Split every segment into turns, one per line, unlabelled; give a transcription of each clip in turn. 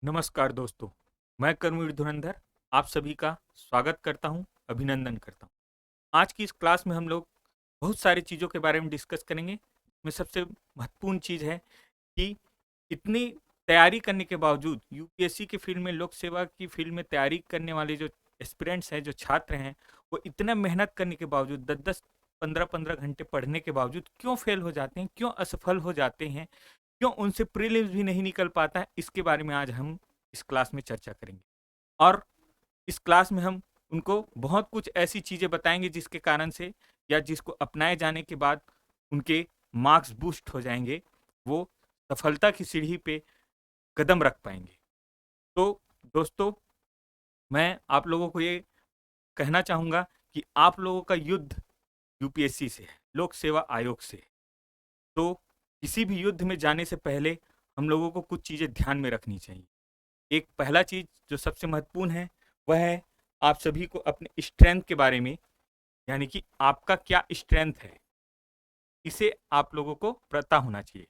नमस्कार दोस्तों, मैं कर्मवीर धुरंधर आप सभी का स्वागत करता हूं, अभिनंदन करता हूं। आज की इस क्लास में हम लोग बहुत सारी चीज़ों के बारे में डिस्कस करेंगे। में सबसे महत्वपूर्ण चीज़ है कि इतनी तैयारी करने के बावजूद यूपीएससी के फील्ड में, लोक सेवा की फील्ड में तैयारी करने वाले जो एस्पिरेंट्स हैं, जो छात्र हैं, वो इतना मेहनत करने के बावजूद 10-10, 15-15 घंटे पढ़ने के बावजूद क्यों फेल हो जाते हैं, क्यों असफल हो जाते हैं, क्यों उनसे प्रीलिम्स भी नहीं निकल पाता है, इसके बारे में आज हम इस क्लास में चर्चा करेंगे। और इस क्लास में हम उनको बहुत कुछ ऐसी चीज़ें बताएंगे जिसके कारण से या जिसको अपनाए जाने के बाद उनके मार्क्स बूस्ट हो जाएंगे, वो सफलता की सीढ़ी पे कदम रख पाएंगे। तो दोस्तों, मैं आप लोगों को ये कहना चाहूँगा कि आप लोगों का युद्ध यूपीएससी से है, लोक सेवा आयोग से है। तो किसी भी युद्ध में जाने से पहले हम लोगों को कुछ चीज़ें ध्यान में रखनी चाहिए। एक पहला चीज़ जो सबसे महत्वपूर्ण है, वह है आप सभी को अपने स्ट्रेंथ के बारे में, यानी कि आपका क्या स्ट्रेंथ है, इसे आप लोगों को पता होना चाहिए।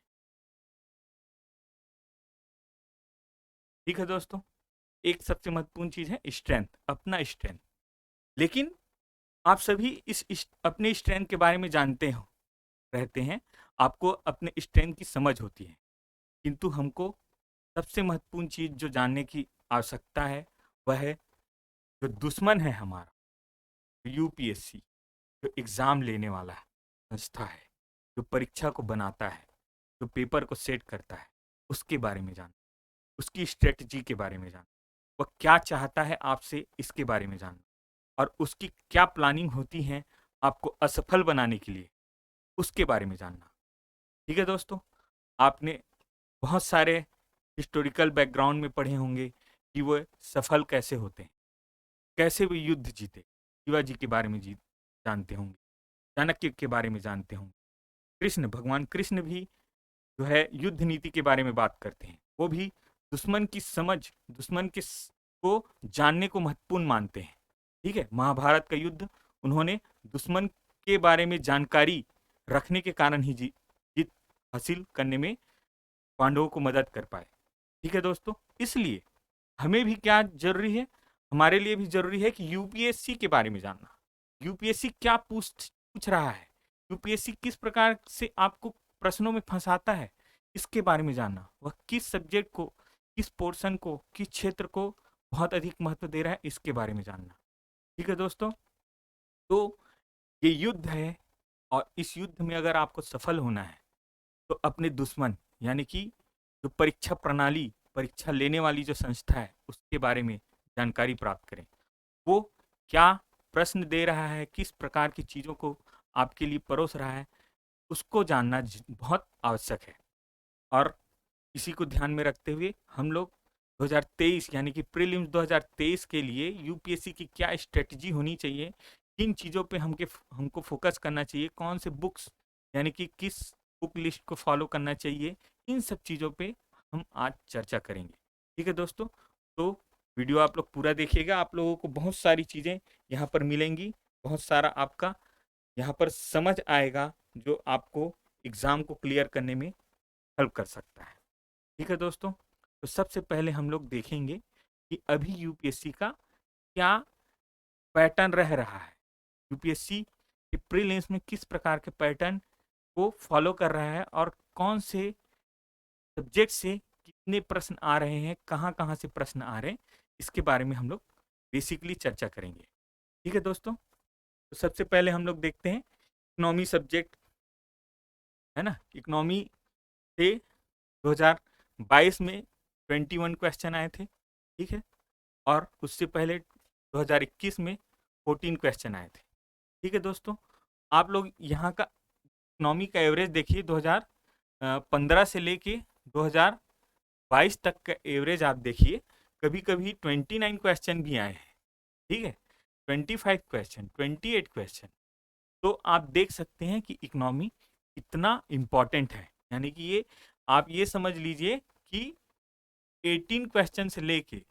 ठीक है दोस्तों, एक सबसे महत्वपूर्ण चीज़ है स्ट्रेंथ, अपना स्ट्रेंथ। लेकिन आप सभी अपने स्ट्रेंथ के बारे में जानते हो रहते हैं, आपको अपने स्ट्रेंथ की समझ होती है, किंतु हमको सबसे महत्वपूर्ण चीज़ जो जानने की आवश्यकता है, वह है जो दुश्मन है हमारा, यूपीएससी, जो एग्ज़ाम लेने वाला है संस्था है, जो परीक्षा को बनाता है, जो पेपर को सेट करता है, उसके बारे में जानना, उसकी स्ट्रेटजी के बारे में जानना, वह क्या चाहता है आपसे, इसके बारे में जानना, और उसकी क्या प्लानिंग होती है आपको असफल बनाने के लिए, उसके बारे में जानना। ठीक है दोस्तों, आपने बहुत सारे हिस्टोरिकल बैकग्राउंड में पढ़े होंगे कि वो सफल कैसे होते हैं, कैसे वो युद्ध जीते। शिवाजी के बारे में जानते होंगे, चाणक्य के बारे में जानते होंगे, कृष्ण, भगवान कृष्ण भी जो है युद्ध नीति के बारे में बात करते हैं। वो भी दुश्मन की समझ, दुश्मन के को जानने को महत्वपूर्ण मानते हैं। ठीक है, महाभारत का युद्ध उन्होंने दुश्मन के बारे में जानकारी रखने के कारण ही जीत हासिल करने में पांडवों को मदद कर पाए। ठीक है दोस्तों, इसलिए हमें भी क्या जरूरी है, हमारे लिए भी जरूरी है कि यूपीएससी के बारे में जानना। यूपीएससी क्या पूछ रहा है, यूपीएससी किस प्रकार से आपको प्रश्नों में फंसाता है, इसके बारे में जानना। वह किस सब्जेक्ट को, किस पोर्शन को, किस क्षेत्र को बहुत अधिक महत्व दे रहा है, इसके बारे में जानना। ठीक है दोस्तों, तो ये युद्ध है, और इस युद्ध में अगर आपको सफल होना है तो अपने दुश्मन, यानी कि जो परीक्षा प्रणाली, परीक्षा लेने वाली जो संस्था है, उसके बारे में जानकारी प्राप्त करें। वो क्या प्रश्न दे रहा है, किस प्रकार की चीज़ों को आपके लिए परोस रहा है, उसको जानना बहुत आवश्यक है। और इसी को ध्यान में रखते हुए हम लोग 2023 यानी कि प्रीलिम्स 2023 के लिए यूपीएससी की क्या स्ट्रेटजी होनी चाहिए, किन चीज़ों पे हमको फोकस करना चाहिए, कौन से बुक्स, यानी कि किस बुक लिस्ट को फॉलो करना चाहिए, इन सब चीज़ों पे हम आज चर्चा करेंगे। ठीक है दोस्तों, तो वीडियो आप लोग पूरा देखिएगा, आप लोगों को बहुत सारी चीज़ें यहाँ पर मिलेंगी, बहुत सारा आपका यहाँ पर समझ आएगा जो आपको एग्ज़ाम को क्लियर करने में हेल्प कर सकता है। ठीक है दोस्तों, तो सबसे पहले हम लोग देखेंगे कि अभी यूपीएससी का क्या पैटर्न रह रहा है, यूपीएससी के प्रीलिम्स में किस प्रकार के पैटर्न को फॉलो कर रहा है, और कौन से सब्जेक्ट से कितने प्रश्न आ रहे हैं, कहाँ कहाँ से प्रश्न आ रहे हैं, इसके बारे में हम लोग बेसिकली चर्चा करेंगे। ठीक है दोस्तों, तो सबसे पहले हम लोग देखते हैं इकोनॉमी सब्जेक्ट, है ना। इकोनॉमी से 2022 में 21 क्वेश्चन आए थे। ठीक है, और उससे पहले 2021 में 14 क्वेश्चन आए थे। ठीक है दोस्तों, आप लोग यहाँ का इकोनॉमी का एवरेज देखिए, 2015 से लेके 2022 तक का एवरेज आप देखिए, कभी कभी 29 क्वेश्चन भी आए हैं। ठीक है, 25 क्वेश्चन, 28 क्वेश्चन। तो आप देख सकते हैं कि इकोनॉमी कितना इम्पॉर्टेंट है, यानी कि ये आप ये समझ लीजिए कि 18 क्वेश्चन से लेके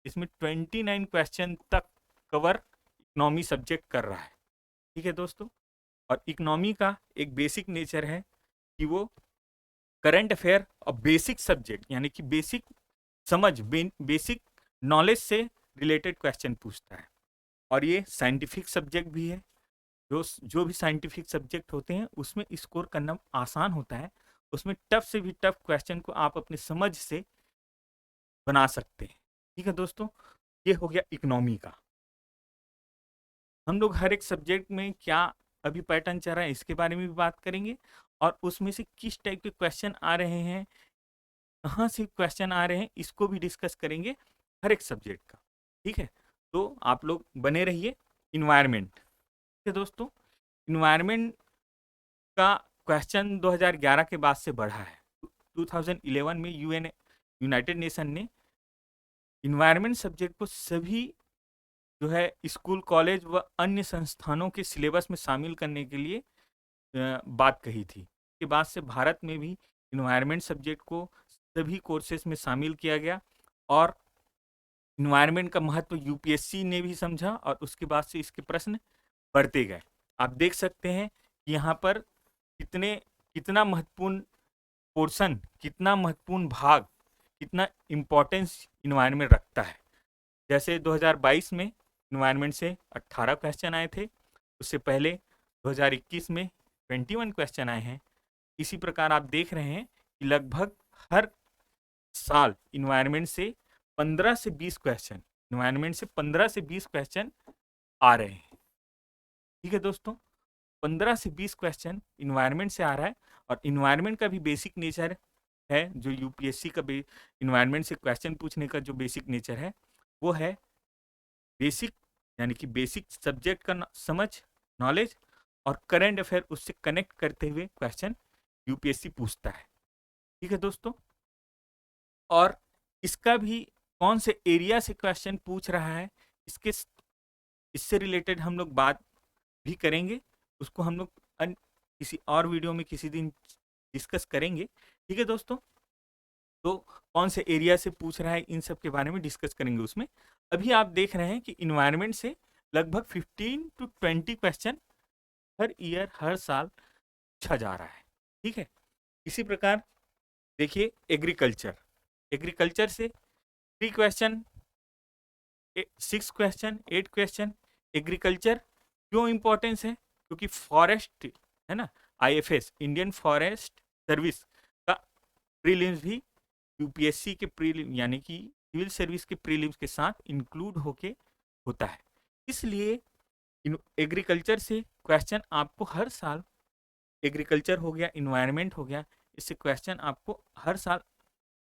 इसमें 29 क्वेश्चन तक कवर इकोनॉमी सब्जेक्ट कर रहा है। ठीक है दोस्तों, और इकोनॉमी का एक बेसिक नेचर है कि वो करंट अफेयर और बेसिक सब्जेक्ट, यानी कि बेसिक समझ, बेसिक नॉलेज से रिलेटेड क्वेश्चन पूछता है। और ये साइंटिफिक सब्जेक्ट भी है। जो भी साइंटिफिक सब्जेक्ट होते हैं उसमें स्कोर करना आसान होता है। उसमें टफ से भी टफ क्वेश्चन को आप अपनी समझ से बना सकते हैं। ठीक है दोस्तों, ये हो गया इकोनॉमी का। हम लोग हर एक सब्जेक्ट में क्या अभी पैटर्न चल रहा है इसके बारे में भी बात करेंगे, और उसमें से किस टाइप के क्वेश्चन आ रहे हैं, कहाँ से क्वेश्चन आ रहे हैं, इसको भी डिस्कस करेंगे हर एक सब्जेक्ट का। ठीक है, तो आप लोग बने रहिए। इन्वायरमेंट, ठीक है दोस्तों, इन्वायरमेंट का क्वेश्चन 2011 के बाद से बढ़ा है। 2011 में यूनाइटेड नेशन ने इन्वायरमेंट सब्जेक्ट को सभी जो है स्कूल, कॉलेज व अन्य संस्थानों के सिलेबस में शामिल करने के लिए बात कही थी। इसके बाद से भारत में भी इन्वायरमेंट सब्जेक्ट को सभी कोर्सेज में शामिल किया गया, और इन्वायरमेंट का महत्व यूपीएससी ने भी समझा, और उसके बाद से इसके प्रश्न बढ़ते गए। आप देख सकते हैं कि यहाँ पर कितना महत्वपूर्ण पोर्शन, कितना महत्वपूर्ण भाग, कितना इम्पोर्टेंस इन्वायरमेंट रखता है। जैसे 2022 में इन्वायरमेंट से 18 क्वेश्चन आए थे, उससे पहले 2021 में 21 क्वेश्चन आए हैं। इसी प्रकार आप देख रहे हैं कि लगभग हर साल इन्वायरमेंट से 15 से 20 क्वेश्चन, इन्वायरमेंट से 15 से 20 क्वेश्चन आ रहे हैं। ठीक है दोस्तों, 15 से 20 क्वेश्चन इन्वायरमेंट से आ रहा है, और इन्वायरमेंट का भी बेसिक नेचर है, जो यूपीएससी का इन्वायरमेंट से क्वेश्चन पूछने का जो बेसिक नेचर है वो है बेसिक, यानी कि बेसिक सब्जेक्ट का समझ, नॉलेज, और करंट अफेयर उससे कनेक्ट करते हुए क्वेश्चन यूपीएससी पूछता है। ठीक है दोस्तों, और इसका भी कौन से एरिया से क्वेश्चन पूछ रहा है, इससे रिलेटेड हम लोग बात भी करेंगे। उसको हम लोग किसी और वीडियो में किसी दिन डिस्कस करेंगे। ठीक है दोस्तों, तो कौन से एरिया से पूछ रहा है इन सब के बारे में डिस्कस करेंगे उसमें। अभी आप देख रहे हैं कि इन्वायरमेंट से लगभग 15 to 20 क्वेश्चन हर ईयर, हर साल पूछा जा रहा है। ठीक है, इसी प्रकार देखिए एग्रीकल्चर से 3 क्वेश्चन, 6 क्वेश्चन, 8 क्वेश्चन। एग्रीकल्चर क्यों इंपॉर्टेंस है? क्योंकि फॉरेस्ट है ना, आईएफएस, इंडियन फॉरेस्ट सर्विस का प्रीलिम्स भी यूपीएससी के प्रीलिम, यानी कि सिविल सर्विस के प्रीलिम्स के साथ इंक्लूड होके होता है। इसलिए एग्रीकल्चर से क्वेश्चन आपको हर साल, एग्रीकल्चर हो गया, इन्वायरमेंट हो गया, इससे क्वेश्चन आपको हर साल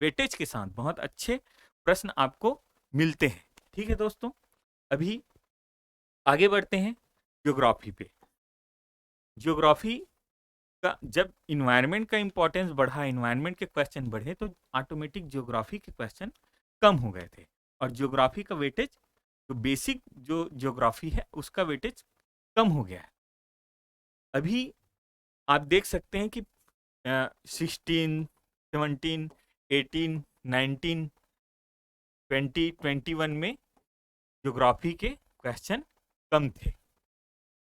वेटेज के साथ बहुत अच्छे प्रश्न आपको मिलते हैं। ठीक है दोस्तों, अभी आगे बढ़ते हैं ज्योग्राफी पे। ज्योग्राफी का जब इन्वायरमेंट का इंपॉर्टेंस बढ़ा, इन्वायरमेंट के क्वेश्चन बढ़े, तो ऑटोमेटिक ज्योग्राफी के क्वेश्चन कम हो गए थे, और ज्योग्राफी का वेटेज, जो बेसिक जो ज्योग्राफी है उसका वेटेज कम हो गया है। अभी आप देख सकते हैं कि 16, 17, 18, 19, 20, 21 में ज्योग्राफी के क्वेश्चन कम थे।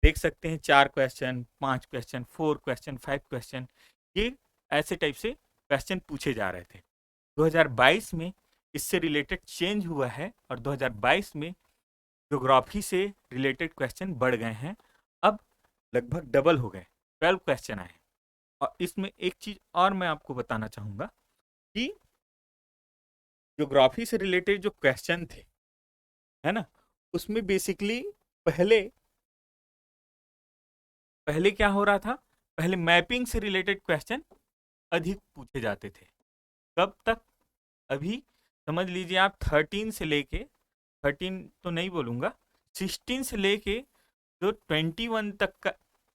देख सकते हैं 4 क्वेश्चन, 5 क्वेश्चन, 4 क्वेश्चन, 5 क्वेश्चन, ये ऐसे टाइप से क्वेश्चन पूछे जा रहे थे। 2022 में इससे रिलेटेड चेंज हुआ है, और 2022 में ज्योग्राफी से रिलेटेड क्वेश्चन बढ़ गए हैं। अब लगभग डबल हो गए, 12 क्वेश्चन आए। और इसमें एक चीज और मैं आपको बताना चाहूंगा कि ज्योग्राफी से रिलेटेड जो क्वेश्चन थे, है ना, उसमें बेसिकली पहले पहले क्या हो रहा था, पहले मैपिंग से रिलेटेड क्वेश्चन अधिक पूछे जाते थे। कब तक? अभी समझ लीजिए आप 13 से लेके, 13 तो नहीं बोलूँगा, 16 से लेके जो 21 तक का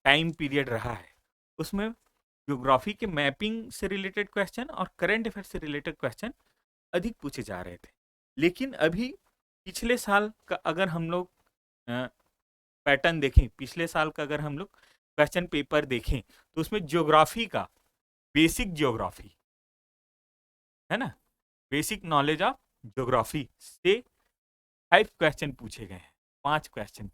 टाइम पीरियड रहा है, उसमें ज्योग्राफी के मैपिंग से रिलेटेड क्वेश्चन और करंट अफेयर से रिलेटेड क्वेश्चन अधिक पूछे जा रहे थे। लेकिन अभी पिछले साल का अगर हम लोग पैटर्न देखें, पिछले साल का अगर हम लोग क्वेश्चन पेपर देखें, तो उसमें ज्योग्राफी का, बेसिक ज्योग्राफी है ना, बेसिक नॉलेज ऑफ ज्योग्राफी से 5 क्वेश्चन पूछे गए हैं, 5 क्वेश्चन।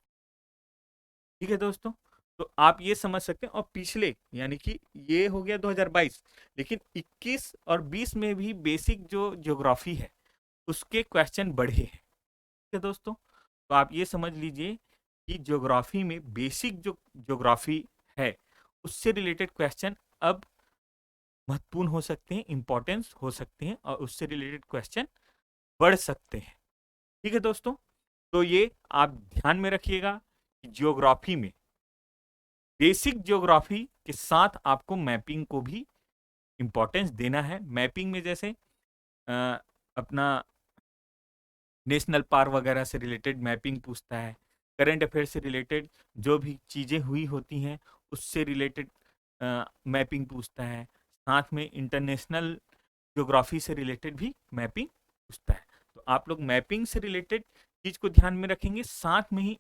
ठीक है दोस्तों, तो आप ये समझ सकते हैं। और पिछले, यानी कि ये हो गया 2022, लेकिन 21 और 20 में भी बेसिक जो ज्योग्राफी है उसके क्वेश्चन बढ़े हैं। ठीक है दोस्तों, तो आप ये समझ लीजिए कि ज्योग्राफी में बेसिक जो ज्योग्राफी है उससे रिलेटेड क्वेश्चन अब महत्वपूर्ण हो सकते हैं, इंपॉर्टेंस हो सकते हैं और उससे रिलेटेड क्वेश्चन बढ़ सकते हैं। ठीक है दोस्तों, तो ये आप ध्यान में रखिएगा कि ज्योग्राफी में बेसिक ज्योग्राफी के साथ आपको मैपिंग को भी इंपॉर्टेंस देना है। मैपिंग में जैसे अपना नेशनल पार्क वगैरह से रिलेटेड मैपिंग पूछता है, करंट अफेयर से रिलेटेड जो भी चीज़ें हुई होती हैं उससे रिलेटेड मैपिंग पूछता है, साथ में इंटरनेशनल ज्योग्राफी से रिलेटेड भी मैपिंग पूछता है। तो आप लोग मैपिंग से रिलेटेड चीज़ को ध्यान में रखेंगे, साथ में ही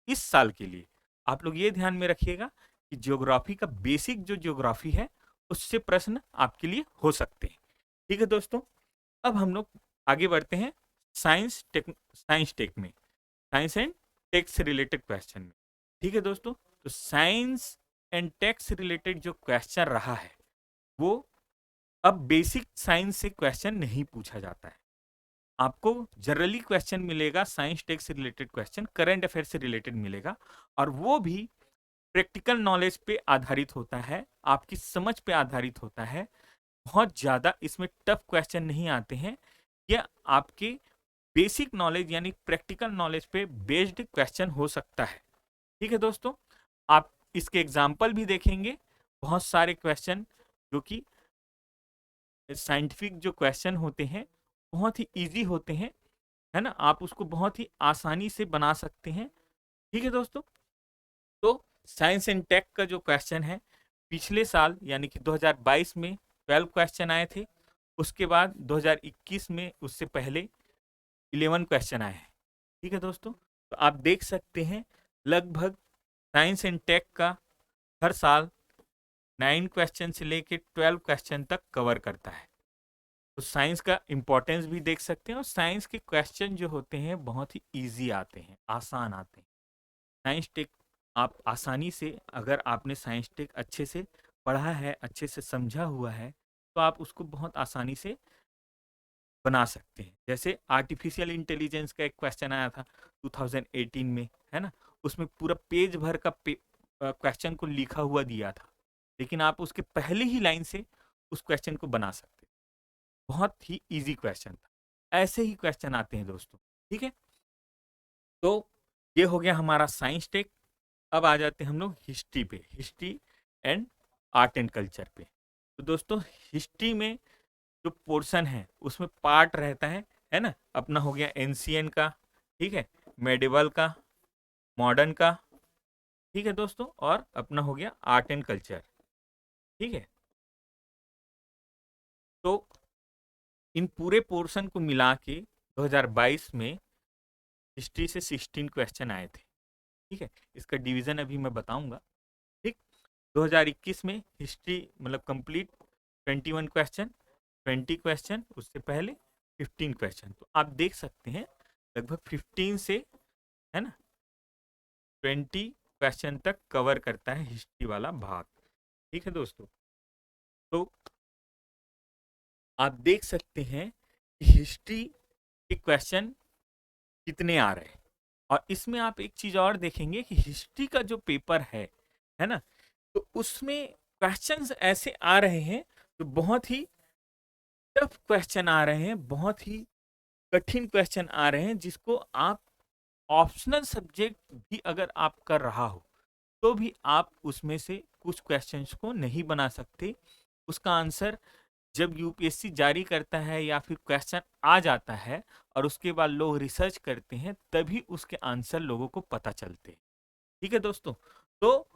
इस साल के लिए आप लोग ये ध्यान में रखिएगा कि ज्योग्राफी का बेसिक जो ज्योग्राफी है उससे प्रश्न आपके लिए हो सकते हैं। ठीक है दोस्तों, अब हम लोग आगे बढ़ते हैं साइंस टेक में, साइंस एंड टेक से रिलेटेड क्वेश्चन में। ठीक है दोस्तों, तो साइंस एंड टेक से रिलेटेड जो क्वेश्चन रहा है वो अब बेसिक साइंस से क्वेश्चन नहीं पूछा जाता है। आपको जनरली क्वेश्चन मिलेगा, साइंस टेक से रिलेटेड क्वेश्चन करंट अफेयर से रिलेटेड मिलेगा, और वो भी प्रैक्टिकल नॉलेज पे आधारित होता है, आपकी समझ पे आधारित होता है। बहुत ज़्यादा इसमें टफ क्वेश्चन नहीं आते हैं, या आपके बेसिक नॉलेज यानी प्रैक्टिकल नॉलेज पे बेस्ड क्वेश्चन हो सकता है। ठीक है दोस्तों, आप इसके एग्जाम्पल भी देखेंगे, बहुत सारे क्वेश्चन जो कि साइंटिफिक जो क्वेश्चन होते हैं बहुत ही इजी होते हैं, है ना, आप उसको बहुत ही आसानी से बना सकते हैं। ठीक है दोस्तों, तो साइंस एंड टेक का जो क्वेश्चन है पिछले साल यानी कि 2022 में 12 क्वेश्चन आए थे, उसके बाद 2021 में उससे पहले 11 क्वेश्चन आए हैं। ठीक है दोस्तों, तो आप देख सकते हैं लगभग साइंस एंड टेक का हर साल 9 क्वेश्चन से लेके 12 क्वेश्चन तक कवर करता है। तो साइंस का इम्पोर्टेंस भी देख सकते हैं, और साइंस के क्वेश्चन जो होते हैं बहुत ही इजी आते हैं, आसान आते हैं। साइंस टेक आप आसानी से, अगर आपने साइंस टेक अच्छे से पढ़ा है, अच्छे से समझा हुआ है, तो आप उसको बहुत आसानी से बना सकते हैं। जैसे आर्टिफिशियल इंटेलिजेंस का एक क्वेश्चन आया था 2018 में, है ना, उसमें पूरा पेज भर का क्वेश्चन को लिखा हुआ दिया था, लेकिन आप उसके पहले ही लाइन से उस क्वेश्चन को बना सकते, बहुत ही इजी क्वेश्चन था। ऐसे ही क्वेश्चन आते हैं दोस्तों। ठीक है, तो ये हो गया हमारा साइंस टेक। अब आ जाते हैं हम लोग हिस्ट्री पे, history and art and culture पे। तो दोस्तों हिस्ट्री में जो पोर्शन है उसमें पार्ट रहता है ना, अपना हो गया एंशियंट का, ठीक है, मेडिवल का, मॉडर्न का, ठीक है दोस्तों, और अपना हो गया आर्ट एंड कल्चर। ठीक है, तो इन पूरे पोर्शन को मिला के 2022 में हिस्ट्री से 16 क्वेश्चन आए थे। ठीक है, इसका डिवीजन अभी मैं बताऊंगा। ठीक, 2021 में हिस्ट्री मतलब कंप्लीट 21 क्वेश्चन, 20 क्वेश्चन उससे पहले 15 क्वेश्चन। तो आप देख सकते हैं लगभग 15 से, है ना, 20 क्वेश्चन तक कवर करता है हिस्ट्री वाला भाग। ठीक है दोस्तों, तो आप देख सकते हैं कि हिस्ट्री के क्वेश्चन कितने आ रहे हैं, और इसमें आप एक चीज और देखेंगे कि हिस्ट्री का जो पेपर है ना, तो उसमें क्वेश्चंस ऐसे आ रहे हैं जो बहुत ही टफ क्वेश्चन आ रहे हैं, बहुत ही कठिन क्वेश्चन आ रहे हैं, जिसको आप ऑप्शनल सब्जेक्ट भी अगर आप कर रहा हो तो भी आप उसमें से कुछ क्वेश्चंस को नहीं बना सकते। उसका आंसर जब यूपीएससी जारी करता है या फिर क्वेश्चन आ जाता है और उसके बाद लोग रिसर्च करते हैं, तभी उसके आंसर लोगों को पता चलते हैं। ठीक है दोस्तों, तो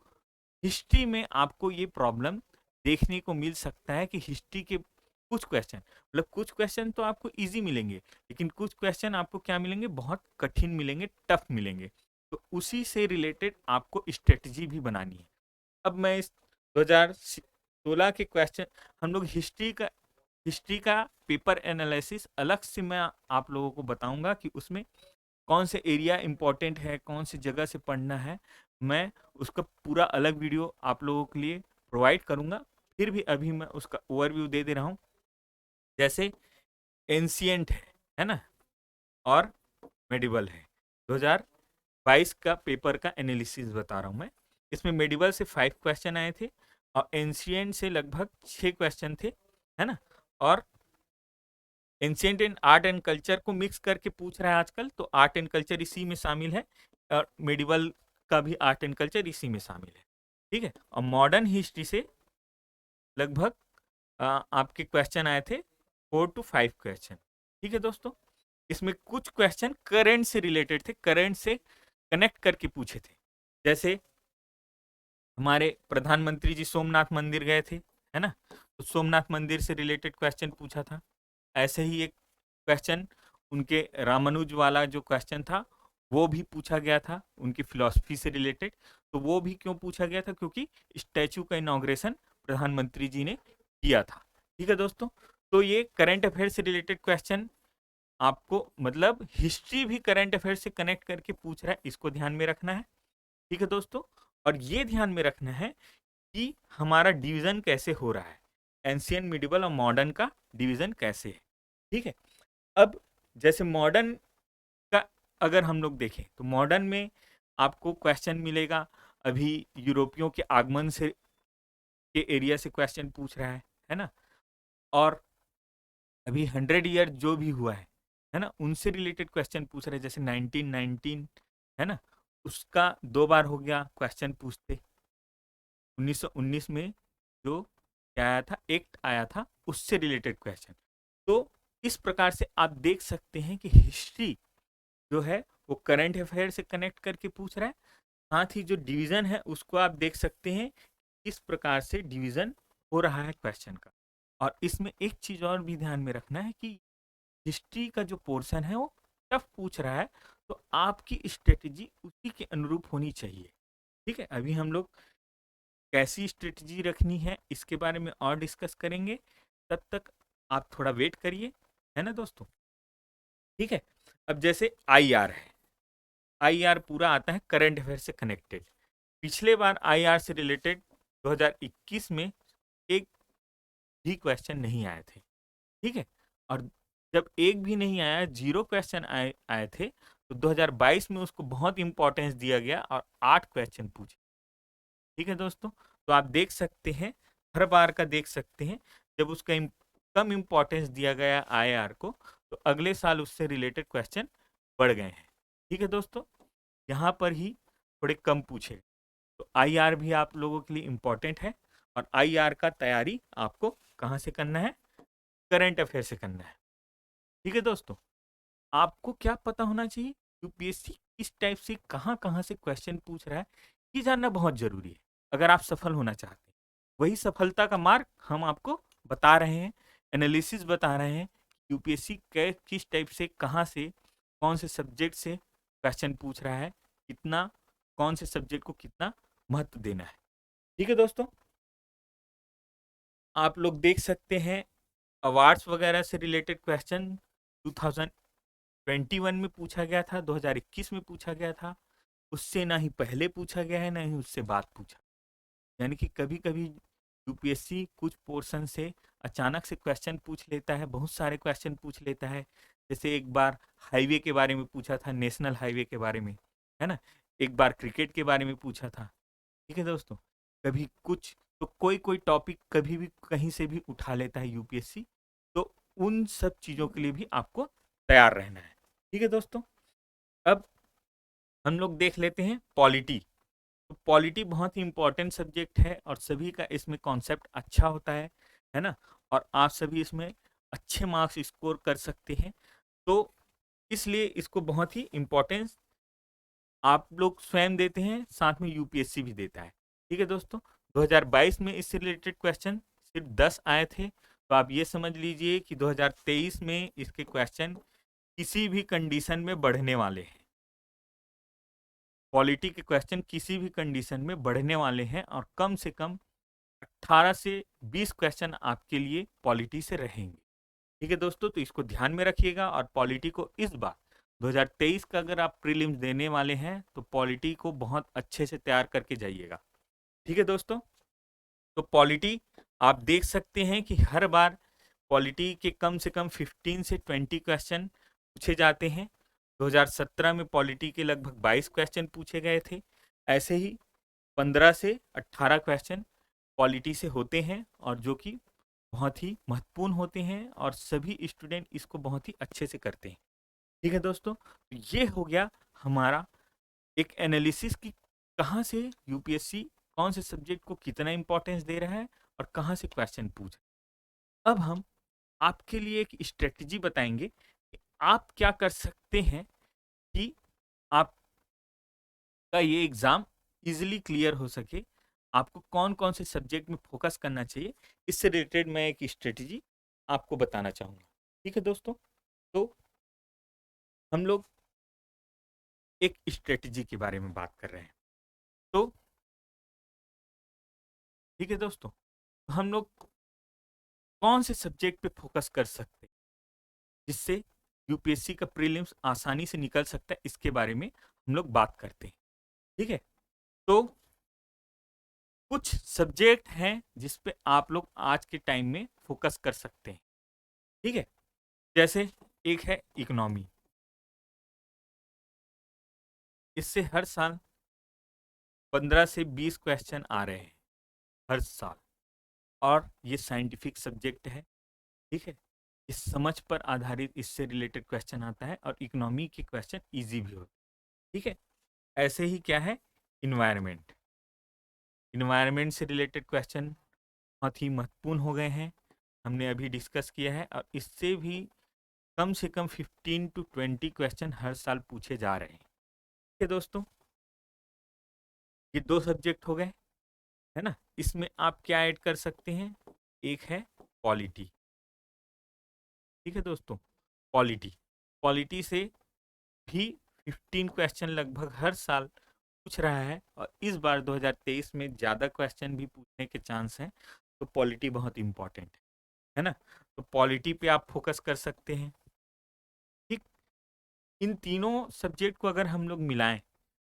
हिस्ट्री में आपको ये प्रॉब्लम देखने को मिल सकता है कि हिस्ट्री के कुछ क्वेश्चन, मतलब कुछ क्वेश्चन तो आपको इजी मिलेंगे, लेकिन कुछ क्वेश्चन आपको क्या मिलेंगे, बहुत कठिन मिलेंगे, टफ मिलेंगे। तो उसी से रिलेटेड आपको स्ट्रेटजी भी बनानी है। अब मैं इस 2016 के क्वेश्चन, हम लोग हिस्ट्री का पेपर एनालिसिस अलग से मैं आप लोगों को बताऊंगा कि उसमें कौन से एरिया इंपॉर्टेंट है, कौन सी जगह से पढ़ना है, मैं उसका पूरा अलग वीडियो आप लोगों के लिए प्रोवाइड करूंगा। फिर भी अभी मैं उसका ओवरव्यू दे दे रहा हूँ। जैसे एंशियंट है, है ना, और मेडिवल है। 2022 का पेपर का एनालिसिस बता रहा हूँ मैं। इसमें मेडिवल से 5 क्वेश्चन आए थे और एंशिएंट से लगभग 6 क्वेश्चन थे, है ना। और ancient and art and culture को मिक्स करके पूछ रहा है आजकल, तो आर्ट एंड कल्चर इसी में शामिल है और मेडिवल का भी आर्ट एंड कल्चर इसी में शामिल है, ठीक है। और मॉडर्न हिस्ट्री से लगभग आपके क्वेश्चन आए थे 4 to 5 क्वेश्चन, ठीक है दोस्तों। इसमें कुछ क्वेश्चन करंट से रिलेटेड थे, करंट से कनेक्ट करके पूछे थे। जैसे हमारे प्रधानमंत्री जी सोमनाथ मंदिर गए थे, है ना, तो सोमनाथ मंदिर से रिलेटेड क्वेश्चन पूछा था। ऐसे ही एक क्वेश्चन उनके रामानुज वाला जो क्वेश्चन था वो भी पूछा गया था उनकी फिलॉसफी से रिलेटेड। तो वो भी क्यों पूछा गया था, क्योंकि स्टैचू का इनॉग्रेशन प्रधानमंत्री जी ने किया था, ठीक है दोस्तों। तो ये करंट अफेयर से रिलेटेड क्वेश्चन आपको मतलब हिस्ट्री भी करंट अफेयर से कनेक्ट करके पूछ रहा है, इसको ध्यान में रखना है, ठीक है दोस्तों। और ये ध्यान में रखना है कि हमारा डिवीजन कैसे हो रहा है, एंशियंट, मिडिवल और मॉडर्न का डिवीजन कैसे है, ठीक है। अब जैसे मॉडर्न का अगर हम लोग देखें तो मॉडर्न में आपको क्वेश्चन मिलेगा, अभी यूरोपियों के आगमन से के एरिया से क्वेश्चन पूछ रहा है ना। और अभी 100 ईयर जो भी हुआ है ना, उनसे रिलेटेड क्वेश्चन पूछ रहे हैं, जैसे 1919 है ना, उसका 2 बार हो गया क्वेश्चन पूछते। 1919 में जो क्या आया था, एक्ट आया था, उससे रिलेटेड क्वेश्चन। तो इस प्रकार से आप देख सकते हैं कि हिस्ट्री जो है वो करंट अफेयर से कनेक्ट करके पूछ रहा है। साथ ही जो डिवीजन है उसको आप देख सकते हैं किस प्रकार से डिवीजन हो रहा है क्वेश्चन का। और इसमें एक चीज और भी ध्यान में रखना है कि हिस्ट्री का जो पोर्शन है वो टफ पूछ रहा है, तो आपकी स्ट्रेटेजी उसी के अनुरूप होनी चाहिए, ठीक है। अभी हम लोग कैसी स्ट्रेटजी रखनी है इसके बारे में और डिस्कस करेंगे, तब तक आप थोड़ा वेट करिए, है ना दोस्तों, ठीक है। अब जैसे आईआर है, आईआर पूरा आता है करंट अफेयर से कनेक्टेड। पिछले बार आईआर से रिलेटेड 2021 में एक भी क्वेश्चन नहीं आए थे, ठीक है। और जब एक भी नहीं आया, 0 क्वेश्चन आए आए थे, तो 2022 में उसको बहुत इंपॉर्टेंस दिया गया और 8 क्वेश्चन पूछे, ठीक है दोस्तों। तो आप देख सकते हैं, हर बार का देख सकते हैं, जब उसका कम इंपॉर्टेंस दिया गया आईआर को, तो अगले साल उससे रिलेटेड क्वेश्चन बढ़ गए हैं, ठीक है दोस्तों। यहाँ पर ही थोड़े कम पूछे, तो आईआर भी आप लोगों के लिए इम्पोर्टेंट है। और आईआर का तैयारी आपको कहाँ से करना है, करंट अफेयर से करना है, ठीक है दोस्तों। आपको क्या पता होना चाहिए, यूपीएससी किस टाइप से कहाँ कहाँ से क्वेश्चन पूछ रहा है, ये जानना बहुत जरूरी है अगर आप सफल होना चाहते हैं। वही सफलता का मार्ग हम आपको बता रहे हैं, एनालिसिस बता रहे हैं, यूपीएससी किस टाइप से कहाँ से कौन से सब्जेक्ट से क्वेश्चन पूछ रहा है, कितना कौन से सब्जेक्ट को कितना महत्व देना है, ठीक है दोस्तों। आप लोग देख सकते हैं अवार्ड्स वगैरह से रिलेटेड क्वेश्चन 2021 में पूछा गया था, 2021 में पूछा गया था, उससे ना ही पहले पूछा गया है ना ही उससे बाद पूछा। यानी कि कभी कभी यूपीएससी कुछ पोर्शन से अचानक से क्वेश्चन पूछ लेता है, बहुत सारे क्वेश्चन पूछ लेता है। जैसे एक बार हाईवे के बारे में पूछा था, नेशनल हाईवे के बारे में, है ना। एक बार क्रिकेट के बारे में पूछा था, ठीक है दोस्तों। कभी कुछ तो कोई कोई टॉपिक कभी भी कहीं से भी उठा लेता है यूपीएससी, तो उन सब चीज़ों के लिए भी आपको तैयार रहना है, ठीक है दोस्तों। अब हम लोग देख लेते हैं पॉलिटी। तो पॉलिटी बहुत ही इंपॉर्टेंट सब्जेक्ट है और सभी का इसमें कॉन्सेप्ट अच्छा होता है ना। और आप सभी इसमें अच्छे मार्क्स स्कोर कर सकते हैं, तो इसलिए इसको बहुत ही इम्पोर्टेंस आप लोग स्वयं देते हैं, साथ में यूपीएससी भी देता है, ठीक है दोस्तों। 2022 में इससे रिलेटेड क्वेश्चन सिर्फ 10 आए थे, तो आप ये समझ लीजिए कि 2023 में इसके क्वेश्चन किसी भी कंडीशन में बढ़ने वाले हैं। पॉलिटी के क्वेश्चन किसी भी कंडीशन में बढ़ने वाले हैं और कम से कम 18 से 20 क्वेश्चन आपके लिए पॉलिटी से रहेंगे, ठीक है दोस्तों। तो इसको ध्यान में रखिएगा और पॉलिटी को इस बार 2023 का अगर आप प्रीलिम्स देने वाले हैं तो पॉलिटी को बहुत अच्छे से तैयार करके जाइएगा, ठीक है दोस्तों। तो पॉलिटी आप देख सकते हैं कि हर बार पॉलिटी के कम से कम 15 से 20 क्वेश्चन पूछे जाते हैं। 2017 में पॉलिटी के लगभग 22 क्वेश्चन पूछे गए थे। ऐसे ही 15 से 18 क्वेश्चन पॉलिटी से होते हैं और जो कि बहुत ही महत्वपूर्ण होते हैं और सभी स्टूडेंट इसको बहुत ही अच्छे से करते हैं। ठीक है दोस्तों, तो ये हो गया हमारा एक एनालिसिस की कहाँ से यूपीएससी कौन से सब्जेक्ट को कितना इंपॉर्टेंस दे रहा है और कहाँ से क्वेश्चन पूछ रहा है। अब हम आपके लिए एक स्ट्रेटजी बताएंगे कि आप क्या कर सकते हैं कि आपका ये एग्जाम इजीली क्लियर हो सके। आपको कौन कौन से सब्जेक्ट में फोकस करना चाहिए, इससे रिलेटेड मैं एक स्ट्रेटजी आपको बताना चाहूँगा। ठीक है दोस्तों, तो हम लोग एक स्ट्रेटजी के बारे में बात कर रहे हैं। तो ठीक है दोस्तों, तो हम लोग कौन से सब्जेक्ट पे फोकस कर सकते हैं जिससे यूपीएससी का प्रीलिम्स आसानी से निकल सकता है, इसके बारे में हम लोग बात करते हैं। ठीक है, तो कुछ सब्जेक्ट हैं जिस पे आप लोग आज के टाइम में फोकस कर सकते हैं। ठीक है, जैसे एक है इकोनॉमी। इससे हर साल 15 से 20 क्वेश्चन आ रहे हैं हर साल, और ये साइंटिफिक सब्जेक्ट है। ठीक है, इस समझ पर आधारित इससे रिलेटेड क्वेश्चन आता है और इकोनॉमी के क्वेश्चन इजी भी होते हैं। ठीक है, ऐसे ही क्या है, इन्वायरमेंट। इन्वायरमेंट से रिलेटेड क्वेश्चन बहुत ही महत्वपूर्ण हो गए हैं, हमने अभी डिस्कस किया है, और इससे भी कम से कम 15 to 20 क्वेश्चन हर साल पूछे जा रहे हैं। ठीक है दोस्तों, ये दो सब्जेक्ट हो गए, है ना। इसमें आप क्या ऐड कर सकते हैं, एक है पॉलिटी। ठीक है दोस्तों, पॉलिटी पॉलिटी से भी 15 क्वेश्चन लगभग हर साल पूछ रहा है, और इस बार 2023 में ज़्यादा क्वेश्चन भी पूछने के चांस हैं। तो पॉलिटी बहुत इंपॉर्टेंट है ना, तो पॉलिटी पे आप फोकस कर सकते हैं। ठीक, इन तीनों सब्जेक्ट को अगर हम लोग मिलाएं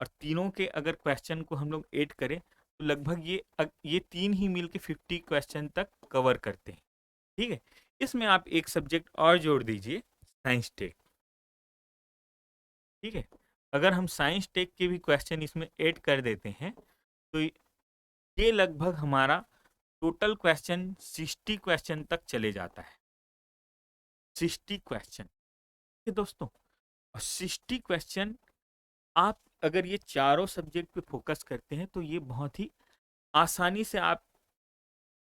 और तीनों के अगर क्वेश्चन को हम लोग ऐड करें तो लगभग ये तीन ही मिल के 50 क्वेश्चन तक कवर करते हैं। ठीक है, इसमें आप एक सब्जेक्ट और जोड़ दीजिए, साइंस टेक। ठीक है, अगर हम साइंस टेक के भी क्वेश्चन इसमें ऐड कर देते हैं तो ये लगभग हमारा टोटल क्वेश्चन 60 क्वेश्चन तक चले जाता है। 60 क्वेश्चन, ठीक है दोस्तों, और 60 क्वेश्चन आप अगर ये चारों सब्जेक्ट पे फोकस करते हैं तो ये बहुत ही आसानी से आप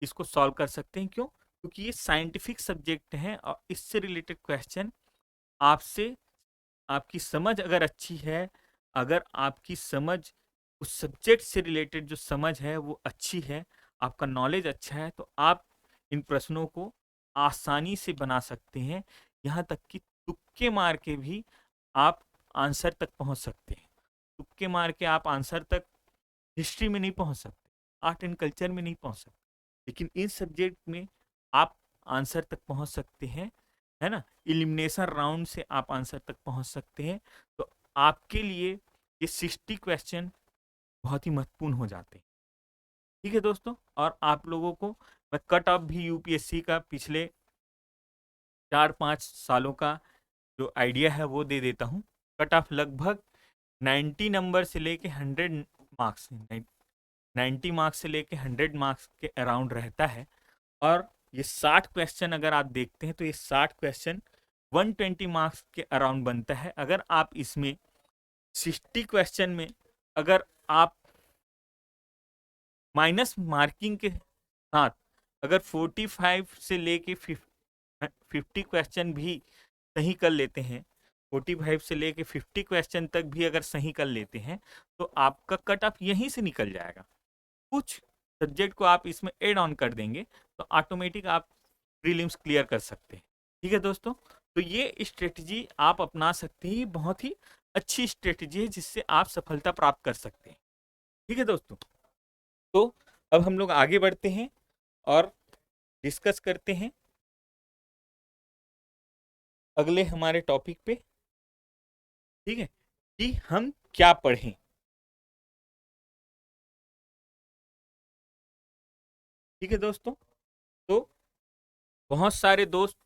इसको सॉल्व कर सकते हैं। क्यों? क्योंकि ये साइंटिफिक सब्जेक्ट हैं और इससे रिलेटेड क्वेश्चन आपसे, आपकी समझ अगर अच्छी है, अगर आपकी समझ उस सब्जेक्ट से रिलेटेड जो समझ है वो अच्छी है, आपका नॉलेज अच्छा है, तो आप इन प्रश्नों को आसानी से बना सकते हैं। यहाँ तक कि तुक्के मार के भी आप आंसर तक पहुँच सकते हैं। तुक्के मार के आप आंसर तक हिस्ट्री में नहीं पहुँच सकते, आर्ट एंड कल्चर में नहीं पहुँच सकते, लेकिन इन सब्जेक्ट में आप आंसर तक पहुँच सकते हैं, है ना। एलिमिनेशन राउंड से आप आंसर तक पहुँच सकते हैं, तो आपके लिए ये 60 क्वेश्चन बहुत ही महत्वपूर्ण हो जाते हैं। ठीक है दोस्तों, और आप लोगों को मैं कट ऑफ भी यूपीएससी का पिछले 4-5 सालों का जो आइडिया है वो दे देता हूँ। कट ऑफ लगभग 90 नंबर से लेके 100 मार्क्स, 90 मार्क्स से लेके 100 मार्क्स के अराउंड रहता है। और ये 60 क्वेश्चन अगर आप देखते हैं तो ये 60 क्वेश्चन 120 मार्क्स के अराउंड बनता है। अगर आप इसमें 60 क्वेश्चन में अगर आप माइनस मार्किंग के साथ अगर 45 से लेके 50 क्वेश्चन भी सही कर लेते हैं, 45 से लेके 50 क्वेश्चन तक भी अगर सही कर लेते हैं तो आपका कट ऑफ यहीं से निकल जाएगा। कुछ सब्जेक्ट को आप इसमें ऐड ऑन कर देंगे तो ऑटोमेटिक आप प्रीलिम्स क्लियर कर सकते हैं। ठीक है दोस्तों, तो ये स्ट्रेटजी आप अपना सकते हैं, बहुत ही अच्छी स्ट्रेटजी है जिससे आप सफलता प्राप्त कर सकते हैं। ठीक है दोस्तों, तो अब हम लोग आगे बढ़ते हैं और डिस्कस करते हैं अगले हमारे टॉपिक पे। ठीक है, कि हम क्या पढ़ें। ठीक है दोस्तों, तो बहुत सारे दोस्त,